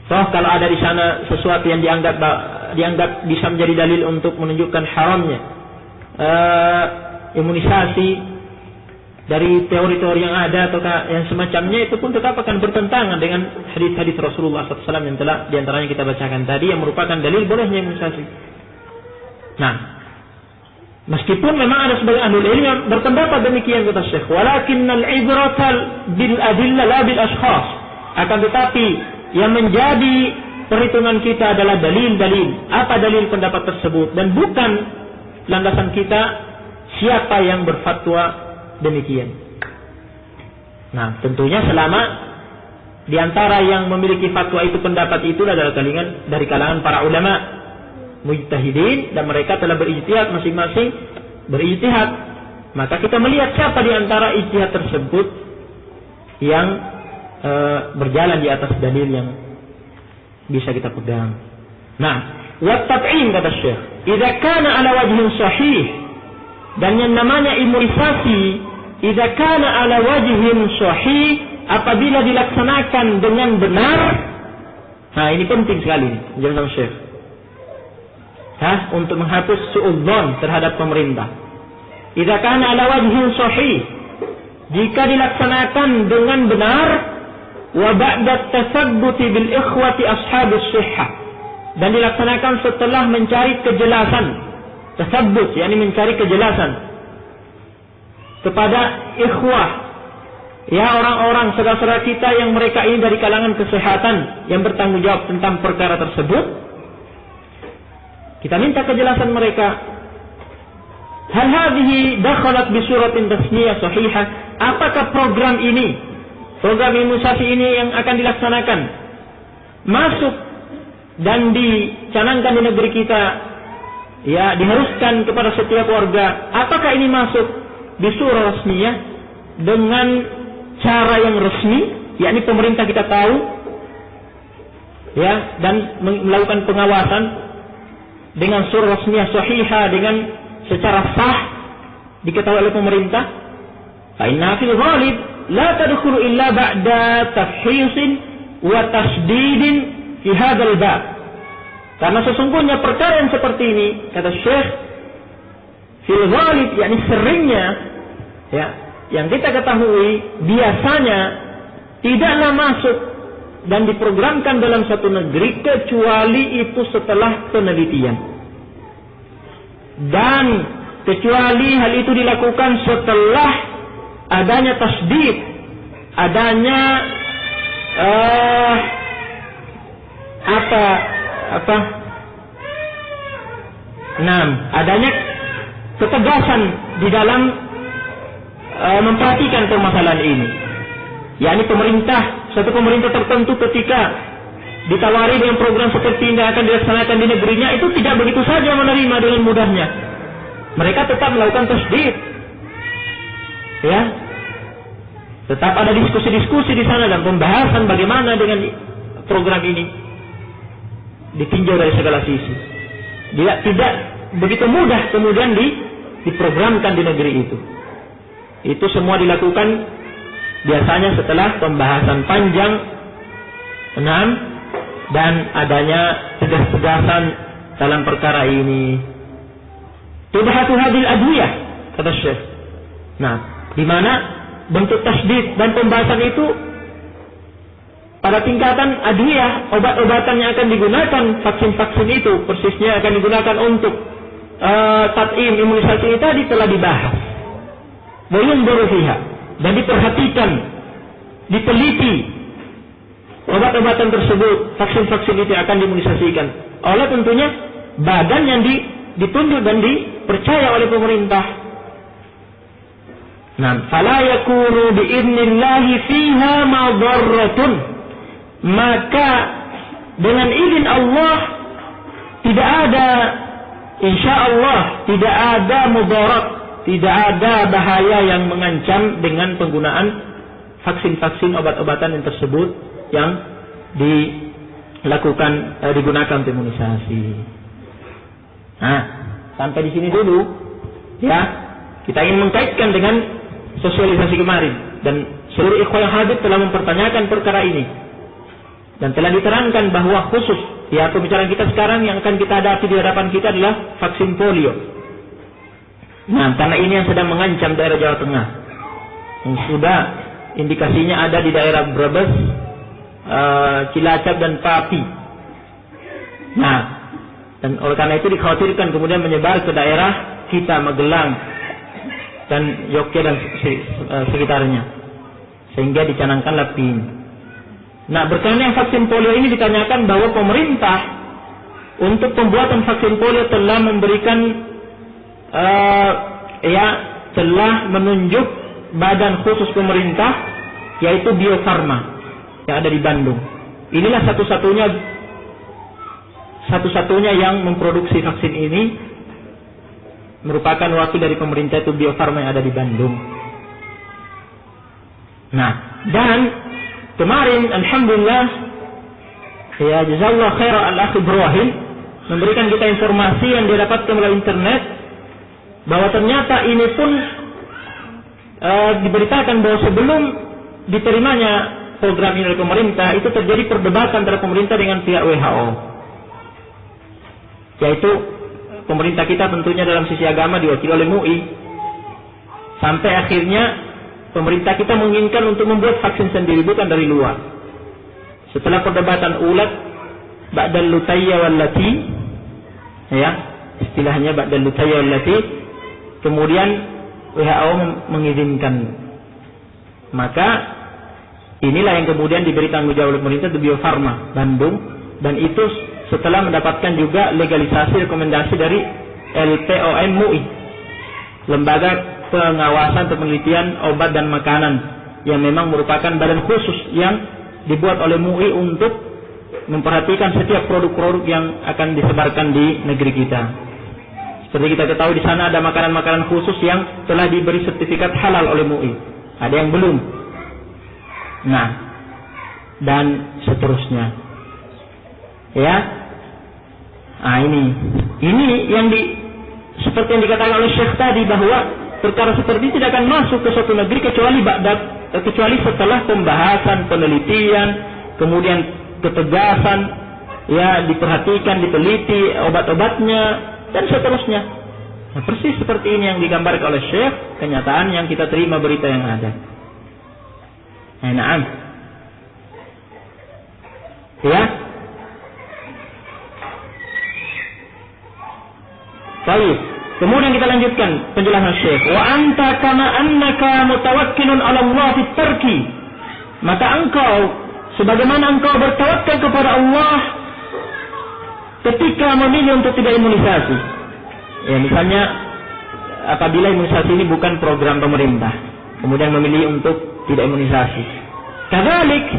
kalau ada di sana sesuatu yang dianggap bisa menjadi dalil untuk menunjukkan haramnya imunisasi dari teori-teori yang ada atau yang semacamnya, itu pun tetap akan bertentangan dengan hadis-hadis Rasulullah SAW yang telah diantaranya kita bacakan tadi, yang merupakan dalil bolehnya imunisasi. Nah, meskipun memang ada sebagian ahli ilmu yang berpendapat demikian, kata Syekh, walakinnal ibrata bil adillah la bil ashkhas, akan tetapi yang menjadi perhitungan kita adalah dalil-dalil. Apa dalil pendapat tersebut? Dan bukan landasan kita siapa yang berfatwa demikian. Nah, tentunya selama di antara yang memiliki fatwa itu, pendapat itu adalah dari kalangan para ulama mujtahidin, dan mereka telah berijtihad, masing-masing berijtihad. Maka kita melihat siapa di antara ijtihad tersebut yang berjalan di atas dalil yang bisa kita pegang. Nah, wa tat'im, kata Syekh, idza kana ala wajhin sahih, dan yang namanya imunisasi idza kana ala wajhin sahih, apabila dilaksanakan dengan benar. Nah, ini penting sekali penjelasan Syekh. Untuk menghapus suudzon terhadap pemerintah. Idza kana ala wajhin sahih, jika dilaksanakan dengan benar, wa ba'da tasabbuti bil ikhwati ashabus sihhah, dan dilaksanakan setelah mencari kejelasan. Tasabbut yakni mencari kejelasan kepada ikhwah, ya, orang-orang saudara-saudara kita yang mereka ini dari kalangan kesehatan yang bertanggung jawab tentang perkara tersebut. Kita minta kejelasan mereka. Hal hadhihi dakhalat bi suratin tasmiyah sahihah. Apakah program imunisasi ini yang akan dilaksanakan masuk dan dicanangkan di negeri kita, ya, diharuskan kepada setiap warga? Apakah ini masuk di surah rasmiyah dengan cara yang resmi, yakni pemerintah kita tahu, ya, dan melakukan pengawasan dengan surah rasmiyah sahihah, dengan secara sah diketahui oleh pemerintah? Fa inna fil ghalib la tadkhulu illa ba'da tafhisin wa tasdidin fi hadzal bab. Karena sesungguhnya perkara yang seperti ini, kata Syekh, fil ghalib yakni seringnya, ya, yang kita ketahui biasanya tidaklah masuk dan diprogramkan dalam satu negeri kecuali itu setelah penelitian, dan kecuali hal itu dilakukan setelah adanya tasdid, adanya adanya ketegasan di dalam memperhatikan permasalahan ini. Yakni satu pemerintah tertentu ketika ditawari dengan program seperti ini akan dilaksanakan di negerinya, itu tidak begitu saja menerima dengan mudahnya. Mereka tetap melakukan tasdid, ya, tetap ada diskusi-diskusi di sana dan pembahasan bagaimana dengan program ini ditinjau dari segala sisi. Tidak begitu mudah kemudian diprogramkan di negeri itu. Itu semua dilakukan biasanya setelah pembahasan panjang, dan adanya tegas-tegasan dalam perkara ini. Tubhatu hadil adwiyah, kata Syekh. Nah, di mana bentuk tasdid dan pembahasan itu pada tingkatan adwiyah, obat-obatan yang akan digunakan, vaksin-vaksin itu persisnya akan digunakan untuk tat'im, imunisasi ini tadi telah dibahas. Wayunzuru fiha, dan diperhatikan, diteliti obat-obatan tersebut, vaksin-vaksin itu akan diimunisasikan oleh tentunya badan yang ditunjuk dan dipercaya oleh pemerintah. Nah, fala yakunu biidnillahi fiha madarratun, maka dengan izin Allah tidak ada, insyaallah tidak ada mudarat, tidak ada bahaya yang mengancam dengan penggunaan vaksin-vaksin obat-obatan yang tersebut yang digunakan untuk imunisasi. Nah, sampai di sini dulu, ya. Kita ingin mengkaitkan dengan sosialisasi kemarin, dan seluruh ikhwan yang hadir telah mempertanyakan perkara ini, dan telah diterangkan bahwa khusus, ya, pembicaraan kita sekarang yang akan kita hadapi di hadapan kita adalah vaksin polio. Nah, karena ini yang sedang mengancam daerah Jawa Tengah, yang sudah indikasinya ada di daerah Brebes, Cilacap dan Pati. Nah, dan oleh karena itu dikhawatirkan kemudian menyebar ke daerah kita, Magelang dan Yogyakarta dan sekitarnya, sehingga dicanangkanlah PIN. Nah, berkenaan yang vaksin polio ini ditanyakan bahwa pemerintah untuk pembuatan vaksin polio telah memberikan telah menunjuk badan khusus pemerintah, yaitu Bio Farma yang ada di Bandung. Inilah satu-satunya yang memproduksi vaksin ini, merupakan wakil dari pemerintah, itu Bio Farma yang ada di Bandung. Nah, dan kemarin alhamdulillah, ya, jazakallah khair al-akh Ibrahim memberikan kita informasi yang dia dapatkan melalui internet, bahwa ternyata ini pun diberitakan bahwa sebelum diterimanya program ini oleh pemerintah, itu terjadi perdebatan antara pemerintah dengan pihak WHO. Yaitu pemerintah kita tentunya dalam sisi agama diwakili oleh MUI. Sampai akhirnya pemerintah kita menginginkan untuk membuat vaksin sendiri, bukan dari luar. Setelah perdebatan ulat, ba'dal lutayya wallati, ya, istilahnya ba'dal lutayya wallati, kemudian WHO mengizinkan. Maka inilah yang kemudian diberi tanggung jawab oleh pemerintah, The Bio Farma Bandung, dan itu setelah mendapatkan juga legalisasi rekomendasi dari LPOM MUI, Lembaga Pengawasan atau Penelitian Obat dan Makanan, yang memang merupakan badan khusus yang dibuat oleh MUI untuk memperhatikan setiap produk-produk yang akan disebarkan di negeri kita. Seperti kita ketahui, di sana ada makanan-makanan khusus yang telah diberi sertifikat halal oleh MUI, ada yang belum. Nah, dan seterusnya. Ya. Nah, ini yang seperti yang dikatakan oleh Syekh tadi, bahwa perkara seperti ini tidak akan masuk ke suatu negeri kecuali setelah pembahasan, penelitian, kemudian ketegasan, ya, diperhatikan, diteliti obat-obatnya dan seterusnya. Nah, persis seperti ini yang digambarkan oleh Syekh, kenyataan yang kita terima berita yang ada. Nah, ya. Baik. Kemudian kita lanjutkan penjelasan Syekh. Wa anta kama annaka mutawakkilun 'ala Allah fi tarki. Maka engkau sebagaimana engkau bertawakal kepada Allah ketika memilih untuk tidak imunisasi. Ya, misalnya apabila imunisasi ini bukan program pemerintah, kemudian memilih untuk tidak imunisasi. Kadzalik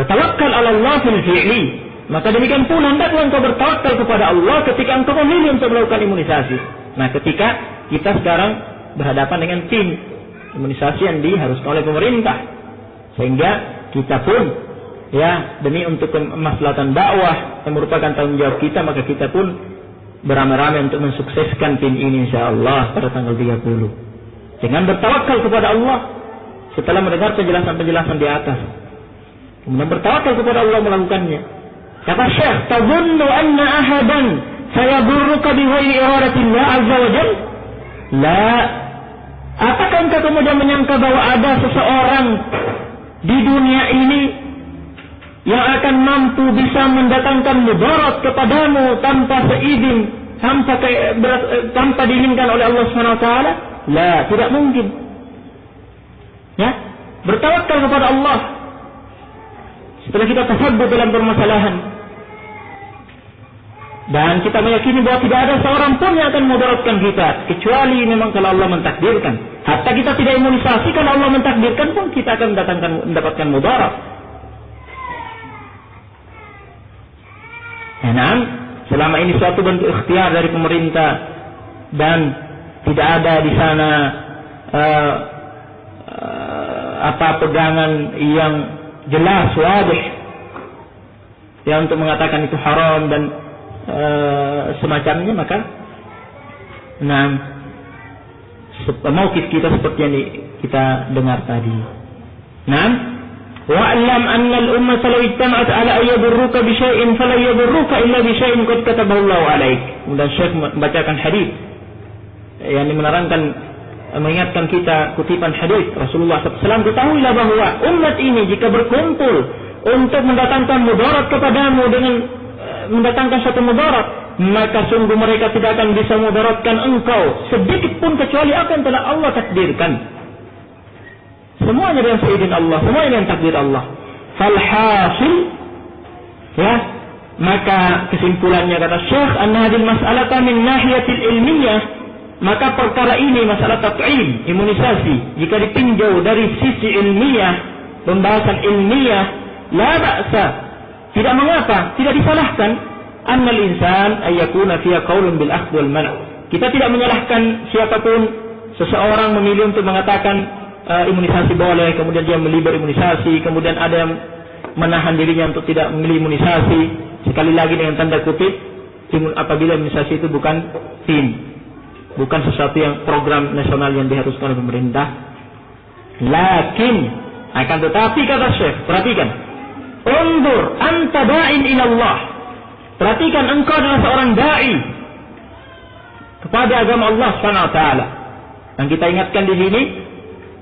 tatawakkal 'ala Allah fil fi'li. Maka demikian pula hendaklah engkau bertawakal kepada Allah ketika engkau memilih untuk melakukan imunisasi. Nah, ketika kita sekarang berhadapan dengan tim imunisasi yang diharuskan oleh pemerintah, sehingga kita pun, ya, demi untuk kemaslahatan dakwah yang merupakan tanggung jawab kita, maka kita pun beramai-ramai untuk mensukseskan tim ini insyaallah pada tanggal 30. Dengan bertawakal kepada Allah setelah mendengar penjelasan-penjelasan di atas, kemudian bertawakal kepada Allah melakukannya. Kata Syekh, tadhunnu anna ahadan sayadurruka bighairi iradatillah azza wa jalla? La. Apakah engkau kemudian menyangka bahwa ada seseorang di dunia ini yang akan mampu bisa mendatangkan mudarat kepadamu tanpa seizin, tanpa diinginkan oleh Allah Subhanahu wa taala? La, tidak mungkin. Ya, bertawakal kepada Allah. Setelah kita tasabbut dalam permasalahan, dan kita meyakini bahwa tidak ada seorang pun yang akan mudaratkan kita, kecuali memang kalau Allah mentakdirkan. Hatta kita tidak imunisasi, kalau Allah mentakdirkan pun kita akan mendapatkan mudarat. Nah, selama ini suatu bentuk ikhtiar dari pemerintah dan tidak ada di sana pegangan yang jelas, wadih, ya, untuk mengatakan itu haram dan semacamnya, maka mauqif kita seperti yang kita dengar tadi. Wa'lam anna al-ummah law ijtama'at ala an yadurruka bi syai'in fala yadurruka illa bi syai'in qad katabahu Allahu 'alaik. Kemudian Syekh membacakan hadis yang mengingatkan kita kutipan hadis Rasulullah SAW. Ketahuilah bahwa umat ini jika berkumpul untuk mendatangkan mudarat kepadamu dengan mendatangkan satu mudarat, maka sungguh mereka tidak akan bisa mudaratkan engkau sedikit pun kecuali apa yang telah Allah takdirkan. Semuanya dengan seizin Allah, semuanya dengan takdir Allah. Falhasil, ya, maka kesimpulannya kata Syekh, anna hadhihi mas'alata min nahiyatil ilmiyah, maka perkara ini masalah tat'im, imunisasi, jika ditinjau dari sisi ilmiah, pembahasan ilmiah, la ba'sa, tidak mengapa, tidak disalahkan. Annal insan ayyakuna fiha qaulun bil akhdh wal man'. Kita tidak menyalahkan siapapun, seseorang memilih untuk mengatakan imunisasi boleh, kemudian dia beli berimunisasi, kemudian ada yang menahan dirinya untuk tidak memilih imunisasi. Sekali lagi dengan tanda kutip, apabila imunisasi itu bukan tim, bukan sesuatu yang program nasional yang diharuskan oleh pemerintah, Lakin, akan tetapi kata Syekh, perhatikan. Undur anta da'in ilallah. Perhatikan, engkau adalah seorang da'i kepada agama Allah Subhanahu wa taala. Dan kita ingatkan di sini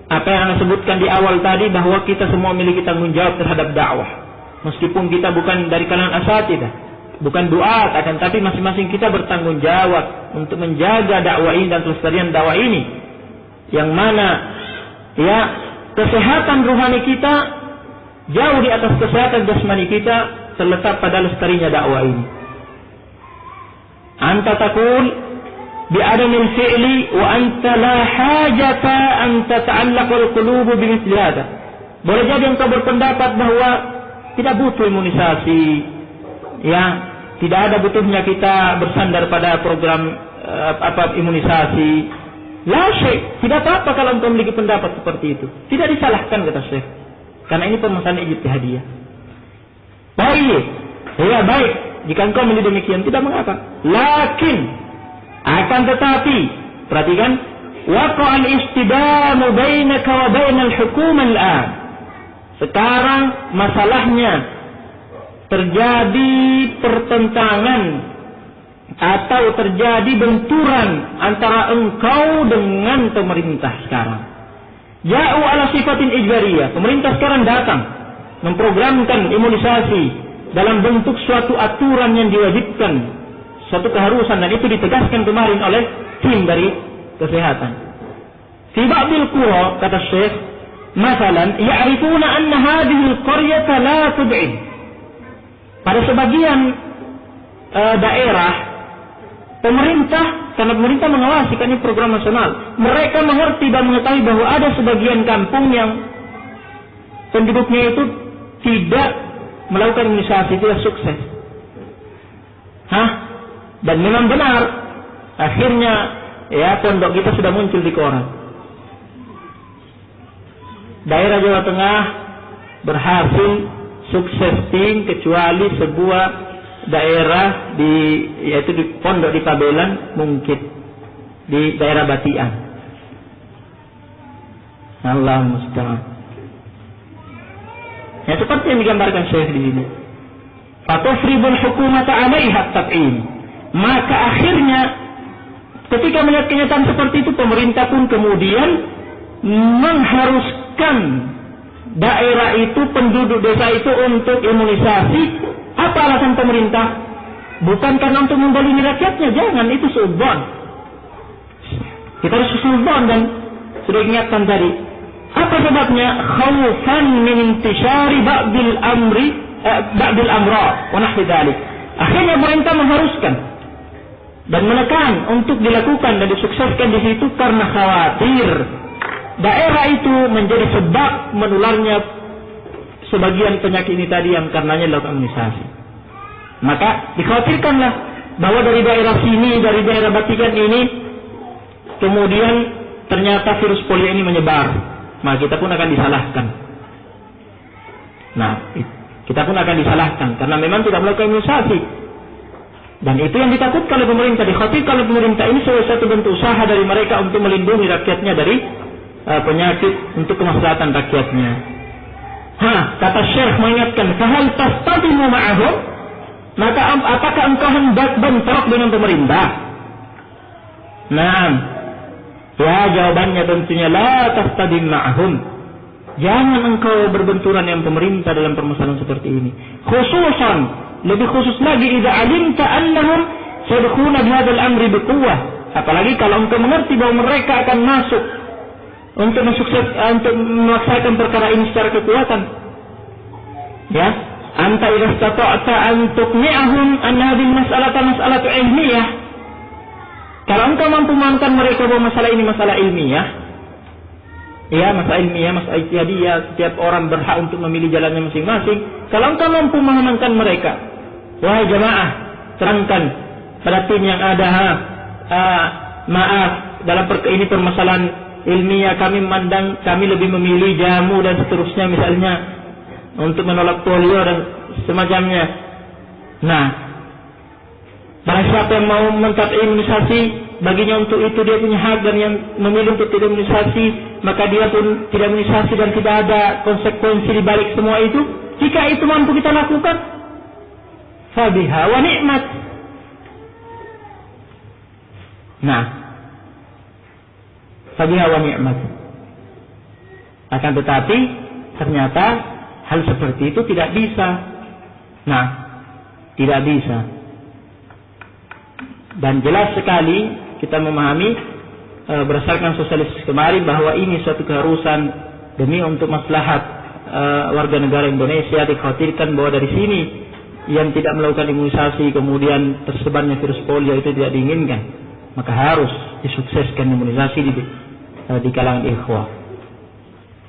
apa yang Anda sebutkan di awal tadi, bahwa kita semua memiliki tanggung jawab terhadap dakwah. Meskipun kita bukan dari kalangan asatidzah, bukan duat, akan tapi masing-masing kita bertanggung jawab untuk menjaga dakwah ini dan kelestarian dakwah ini. Yang mana ya kesehatan rohani kita jauh di atas kesehatan jasmani kita terletak pada lestarinya dakwah ini. Anta taqul bi'adamil fi'li wa anta la hajata an tata'allaq al-qulub bimithli hadha. Boleh jadi engkau berpendapat bahwa tidak butuh imunisasi, ya, tidak ada butuhnya kita bersandar pada program imunisasi. La syai', tidak apa-apa kalau engkau memiliki pendapat seperti itu. Tidak disalahkan kata Syekh. Karena ini permasalahan ijtihadiyah. Baik, ya baik. Jika engkau memilih demikian tidak mengapa. Lakin, akan tetapi, perhatikan, waqa'al istidamu bainaka wa bainal hukumah al-an. Sekarang masalahnya terjadi pertentangan atau terjadi benturan antara engkau dengan pemerintah sekarang. Ja'u ala sifatin ijbariyah. Pemerintah sekarang datang memprogramkan imunisasi dalam bentuk suatu aturan yang diwajibkan, suatu keharusan, dan itu ditegaskan kemarin oleh tim dari kesehatan. Fi ba'dil qura, kata Syekh, masalan ya'rifuna anna hadhihi al-qaryata la tud'in. Pada sebagian daerah, pemerintah, karena pemerintah mengawasi kan ini program nasional, mereka mengerti dan mengetahui bahwa ada sebagian kampung yang penduduknya itu tidak melakukan imunisasi, tidak sukses. Dan memang benar, akhirnya ya pondok kita sudah muncul di koran. Daerah Jawa Tengah berhasil sukses tim, kecuali sebuah daerah yaitu di pondok di Pabelan, mungkin di daerah Batian. Allah musta'an. Ya seperti yang digambarkan Syekh di sini. Fatufribul hukumata 'alaiha at-tab'in. Maka akhirnya ketika melihat kenyataan seperti itu, pemerintah pun kemudian mengharuskan daerah itu, penduduk desa itu untuk imunisasi. Apa alasan pemerintah? Bukan karena untuk membalimi rakyatnya, jangan, itu suudzon. Kita harus suudzon, dan sudah ingatkan tadi. Apa sebabnya? Khaufan min intishari ba'dil amra wa nahwi dzalik. Akhirnya pemerintah mengharuskan dan menekan untuk dilakukan dan disukseskan di situ karena khawatir daerah itu menjadi sebab menularnya sebagian penyakit ini tadi yang karenanya dilakukan imunisasi. Maka dikhawatirkanlah bahwa dari daerah sini, dari daerah Batikan ini, kemudian ternyata virus polio ini menyebar. Maka kita pun akan disalahkan. Nah, kita pun akan disalahkan karena memang tidak melakukan imunisasi. Dan itu yang ditakutkan oleh pemerintah, dikhawatirkan oleh pemerintah. Ini sebagai satu bentuk usaha dari mereka untuk melindungi rakyatnya dari penyakit untuk kemaslahatan rakyatnya. Kata Syekh mengingatkan, fahal tastadimu ma'ahum? Maka apakah engkau hendak bentrok dengan pemerintah? Nah, ya jawabannya tentunya la tastadim ma'ahum. Jangan engkau berbenturan dengan pemerintah dalam permasalahan seperti ini. Khususan, lebih khusus lagi, idza alimta annahum sayadkhuluna bihadzal amri biquwwah. Apalagi kalau engkau mengerti bahwa mereka akan masuk untuk melaksanakan perkara ini secara kekuatan. Ya, anta idza istata'ta an tuqni'ahum an hadhihi mas'alatu ilmiyah. Kalau engkau mampu memahamkan mereka bahwa masalah ini masalah ilmiah, ya masalah ilmiah, masalah ijtihadiyah, setiap orang berhak untuk memilih jalannya masing-masing. Kalau engkau mampu memahamkan mereka, wahai jamaah, terangkan pada tim yang ada, maaf, dalam ini permasalahan ilmiah, kami memandang, kami lebih memilih jamu dan seterusnya misalnya untuk menolak polio dan semacamnya. Nah, barang siapa yang mau mentadbiq imunisasi, baginya untuk itu dia punya hak, dan yang memilih untuk tidak imunisasi maka dia pun tidak imunisasi dan tidak ada konsekuensi di balik semua itu. Jika itu mampu kita lakukan, fabiha wa ni'mat. Nah, fabiha wa ni'mat. Akan tetapi ternyata hal seperti itu tidak bisa. Nah, tidak bisa. Dan jelas sekali kita memahami berdasarkan sosialisasi kemarin bahwa ini suatu keharusan demi untuk maslahat warga negara Indonesia. Dikhawatirkan bahwa dari sini yang tidak melakukan imunisasi kemudian tersebarnya virus polio itu tidak diinginkan, maka harus disukseskan imunisasi di kalangan ikhwah.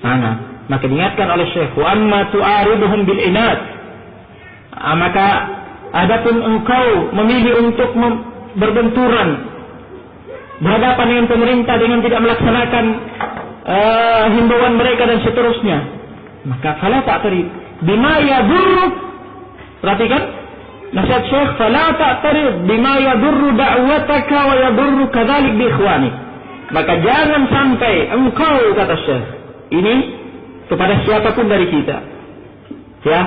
Nah, maka diingatkan oleh Syekh, wa amma tu'ariduhum bil inad, maka adapun engkau memilih untuk berbenturan, berhadapan dengan pemerintah dengan tidak melaksanakan himbauan mereka dan seterusnya, maka fala ta'tarib bima yadurru. Perhatikan nasihat Syekh, fala ta'tarib bima yadurru da'wataka wa yadurru kadzalik bi ikhwanik. Maka jangan sampai engkau, kata Syekh ini kepada siapapun dari kita, ya,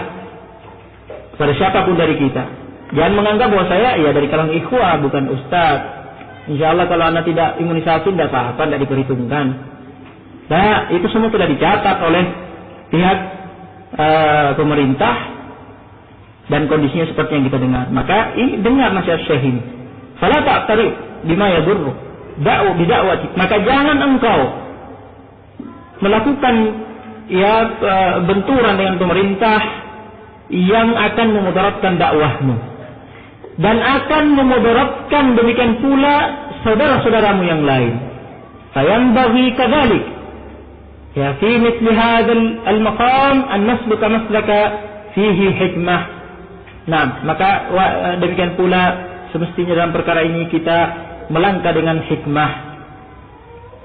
kepada siapapun dari kita, jangan menganggap bahwa saya ya dari kalangan ikhwah bukan ustaz. Insyaallah kalau anda tidak imunisasi tidak apa-apa, tidak diperhitungkan. Nah, itu semua sudah dicatat oleh pihak pemerintah dan kondisinya seperti yang kita dengar. Maka ini dengar nasihat Syekh ini. Fala ta'tarif bima yadurru da'u bida'wati. Maka jangan engkau melakukan benturan dengan pemerintah yang akan memudaratkan dakwahmu dan akan memudaratkan demikian pula saudara-saudaramu yang lain. Fayanbaghi kadzalik, ya, fi mithli hadzal al-maqam an nasluka maslaka fihi hikmah. Nah, maka demikian pula semestinya dalam perkara ini kita melangkah dengan hikmah.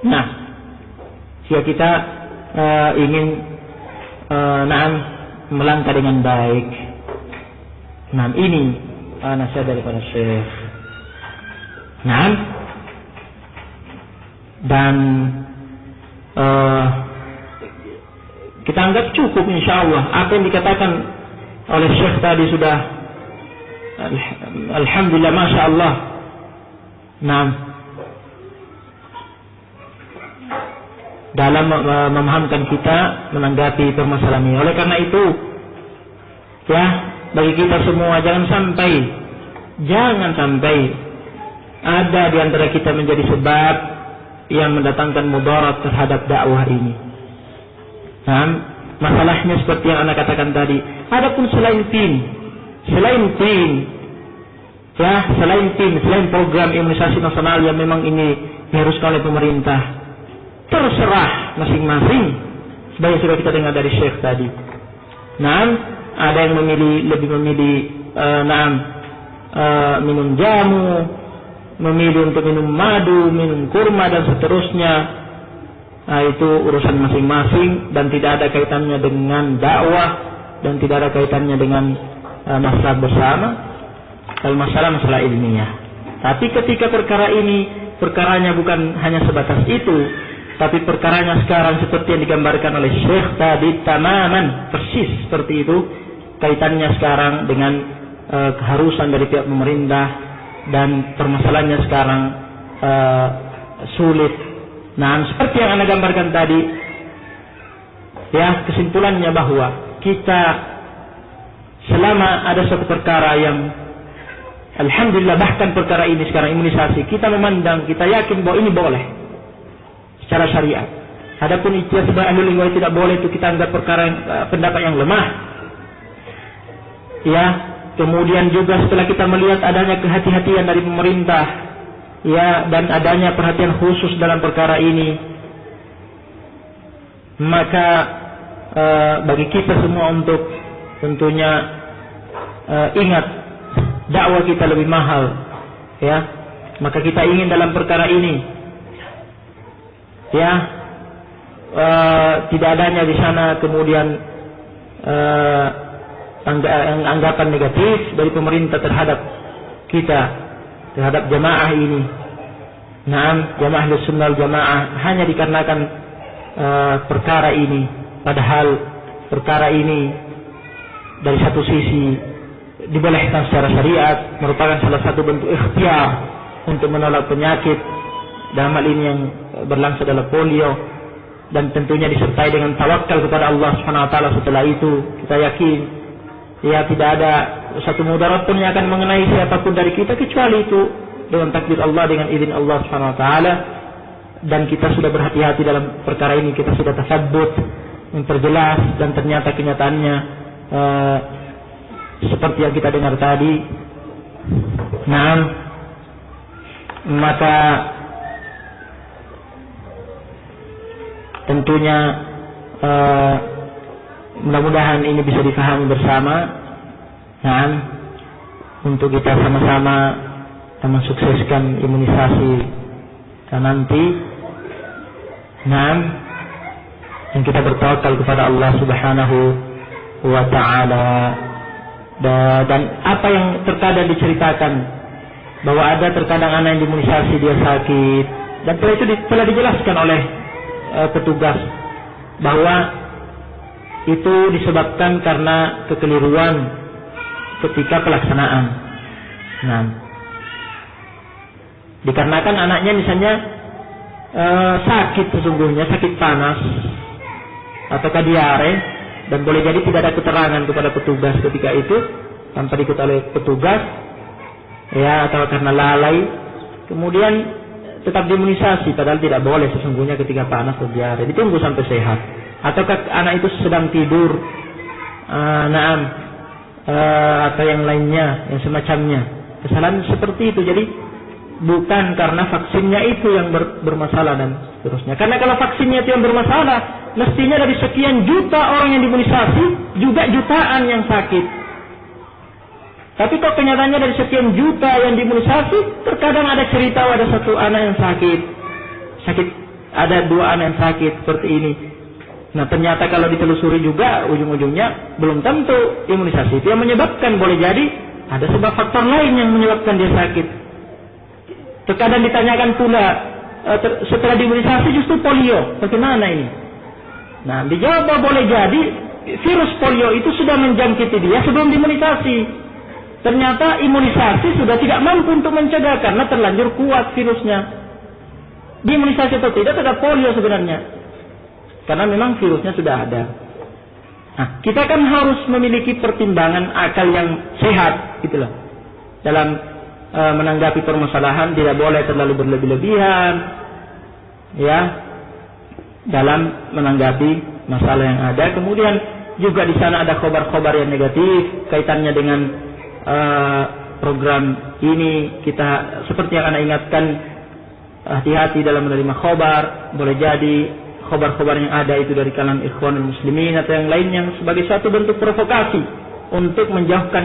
Nah, jika kita ingin melangkah dengan baik. Nah, ini nasihat daripada Syekh. Nah, dan kita anggap cukup insyaallah apa yang dikatakan oleh Syekh tadi sudah alhamdulillah, masya Allah. Nah, dalam memahamkan kita menanggapi permasalahan ini. Oleh karena itu, ya, bagi kita semua jangan sampai ada di antara kita menjadi sebab yang mendatangkan mudarat terhadap dakwah ini. Nah, masalahnya seperti yang Anda katakan tadi. Adapun selain program imunisasi nasional yang memang ini diharuskan oleh pemerintah, terserah masing-masing. Sebagai sudah kita dengar dari Syekh tadi. Nah, ada yang lebih memilih minum jamu, memilih untuk minum madu, minum kurma dan seterusnya. Nah, itu urusan masing-masing dan tidak ada kaitannya dengan dakwah dan tidak ada kaitannya dengan masalah bersama. Kalau masalah ilmiah. Tapi ketika perkaranya bukan hanya sebatas itu, tapi perkaranya sekarang seperti yang digambarkan oleh Syekh tadi, tamaman, persis seperti itu. Kaitannya sekarang dengan keharusan dari pihak pemerintah dan permasalahannya sekarang sulit. Nah, seperti yang Anda gambarkan tadi, ya, kesimpulannya bahwa kita selama ada suatu perkara yang alhamdulillah, bahkan perkara ini sekarang imunisasi, kita memandang, kita yakin bahwa ini boleh secara syariat. Adapun ijtihad sebagai ahli lingkungan tidak boleh, itu kita anggap perkara pendapat yang lemah. Ya, kemudian juga setelah kita melihat adanya kehati-hatian dari pemerintah, ya, dan adanya perhatian khusus dalam perkara ini, maka bagi kita semua untuk tentunya ingat dakwah kita lebih mahal, ya. Maka kita ingin dalam perkara ini, ya, tidak adanya di sana kemudian anggapan negatif dari pemerintah terhadap kita, terhadap jamaah ini. jamaah Ahlussunnah wal Jamaah hanya dikarenakan perkara ini, padahal perkara ini dari satu sisi dibolehkan secara syariat, merupakan salah satu bentuk ikhtiar untuk menolak penyakit, dalam hal ini yang berlangsung adalah polio, dan tentunya disertai dengan tawakal kepada Allah Subhanahu wa taala. Setelah itu kita yakin tidak ada satu mudarat pun yang akan mengenai siapapun dari kita kecuali itu dengan takdir Allah, dengan izin Allah Subhanahu wa taala. Dan kita sudah berhati-hati dalam perkara ini, kita sudah tasabbut, memperjelas, dan ternyata kenyataannya seperti yang kita dengar tadi. Maka tentunya mudah-mudahan ini bisa difahami bersama, untuk kita sama-sama mensukseskan imunisasi dan nanti, dan kita bertawakal kepada Allah Subhanahu wa taala. Dan apa yang terkadang diceritakan bahwa ada terkadang anak yang diimunisasi dia sakit, dan setelah itu telah dijelaskan oleh petugas bahwa itu disebabkan karena kekeliruan ketika pelaksanaan. Dikarenakan anaknya misalnya sakit sesungguhnya, sakit panas atau diare, dan boleh jadi tidak ada keterangan kepada petugas ketika itu tanpa diketahui oleh petugas, atau karena lalai, kemudian tetap diimunisasi padahal tidak boleh sesungguhnya ketika panas atau diare, ditunggu sampai sehat. Ataukah anak itu sedang tidur, atau yang lainnya, yang semacamnya, kesalahan seperti itu. Jadi bukan karena vaksinnya itu yang bermasalah dan seterusnya. Karena kalau vaksinnya itu yang bermasalah, mestinya dari sekian juta orang yang diimunisasi juga jutaan yang sakit. Tapi kok kenyataannya dari sekian juta yang diimunisasi, terkadang ada cerita ada satu anak yang sakit, ada dua anak yang sakit seperti ini. Nah ternyata kalau ditelusuri juga ujung-ujungnya belum tentu imunisasi itu yang menyebabkan, boleh jadi ada sebab faktor lain yang menyebabkan dia sakit. Terkadang ditanyakan pula setelah diimunisasi justru polio, bagaimana ini? Nah dijawab bahwa boleh jadi virus polio itu sudah menjangkiti dia sebelum diimunisasi. Ternyata imunisasi sudah tidak mampu untuk mencegah karena terlanjur kuat virusnya. Diimunisasi atau tidak tetap polio sebenarnya, karena memang virusnya sudah ada. Nah, kita kan harus memiliki pertimbangan akal yang sehat, gitu loh, dalam menanggapi permasalahan. Tidak boleh terlalu berlebih-lebihan, dalam menanggapi masalah yang ada. Kemudian juga di sana ada khobar-khobar yang negatif kaitannya dengan program ini. Kita seperti yang Anda ingatkan, hati-hati dalam menerima khobar. Boleh jadi khobar-khobar yang ada itu dari kalangan ikhwanul muslimin atau yang lain, yang sebagai suatu bentuk provokasi untuk menjauhkan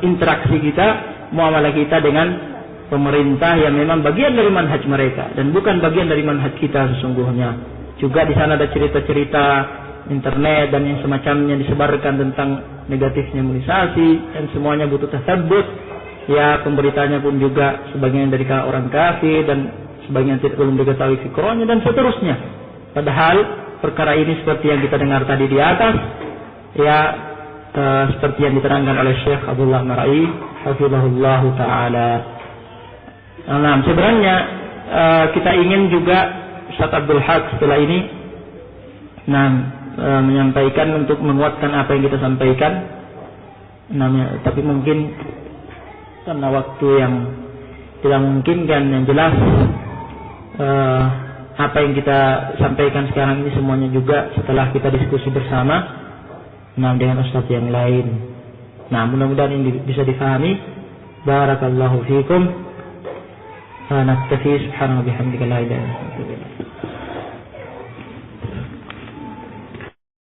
interaksi kita, muamalah kita dengan pemerintah yang memang bagian dari manhaj mereka dan bukan bagian dari manhaj kita sesungguhnya. Juga di sana ada cerita-cerita internet dan yang semacamnya disebarkan tentang negatifnya imunisasi, dan semuanya butuh tasabbut. Pemberitanya pun juga sebagian dari orang kafir dan sebagian tidak belum diketahui fikrahnya dan seterusnya. Padahal perkara ini seperti yang kita dengar tadi di atas, seperti yang diterangkan oleh Syekh Abdullah Marai hafizahullah taala. Sebenarnya kita ingin juga Ustaz Abdul Haq setelah ini menyampaikan untuk menguatkan apa yang kita sampaikan. Tapi mungkin karena waktu yang tidak memungkinkan, yang jelas apa yang kita sampaikan sekarang ini semuanya juga setelah kita diskusi bersama dengan ustaz yang lain. Mudah-mudahan ini bisa difahami. Barakallahu fiikum. Naktafi subhanahu wa bihamdika la ilaha illa anta.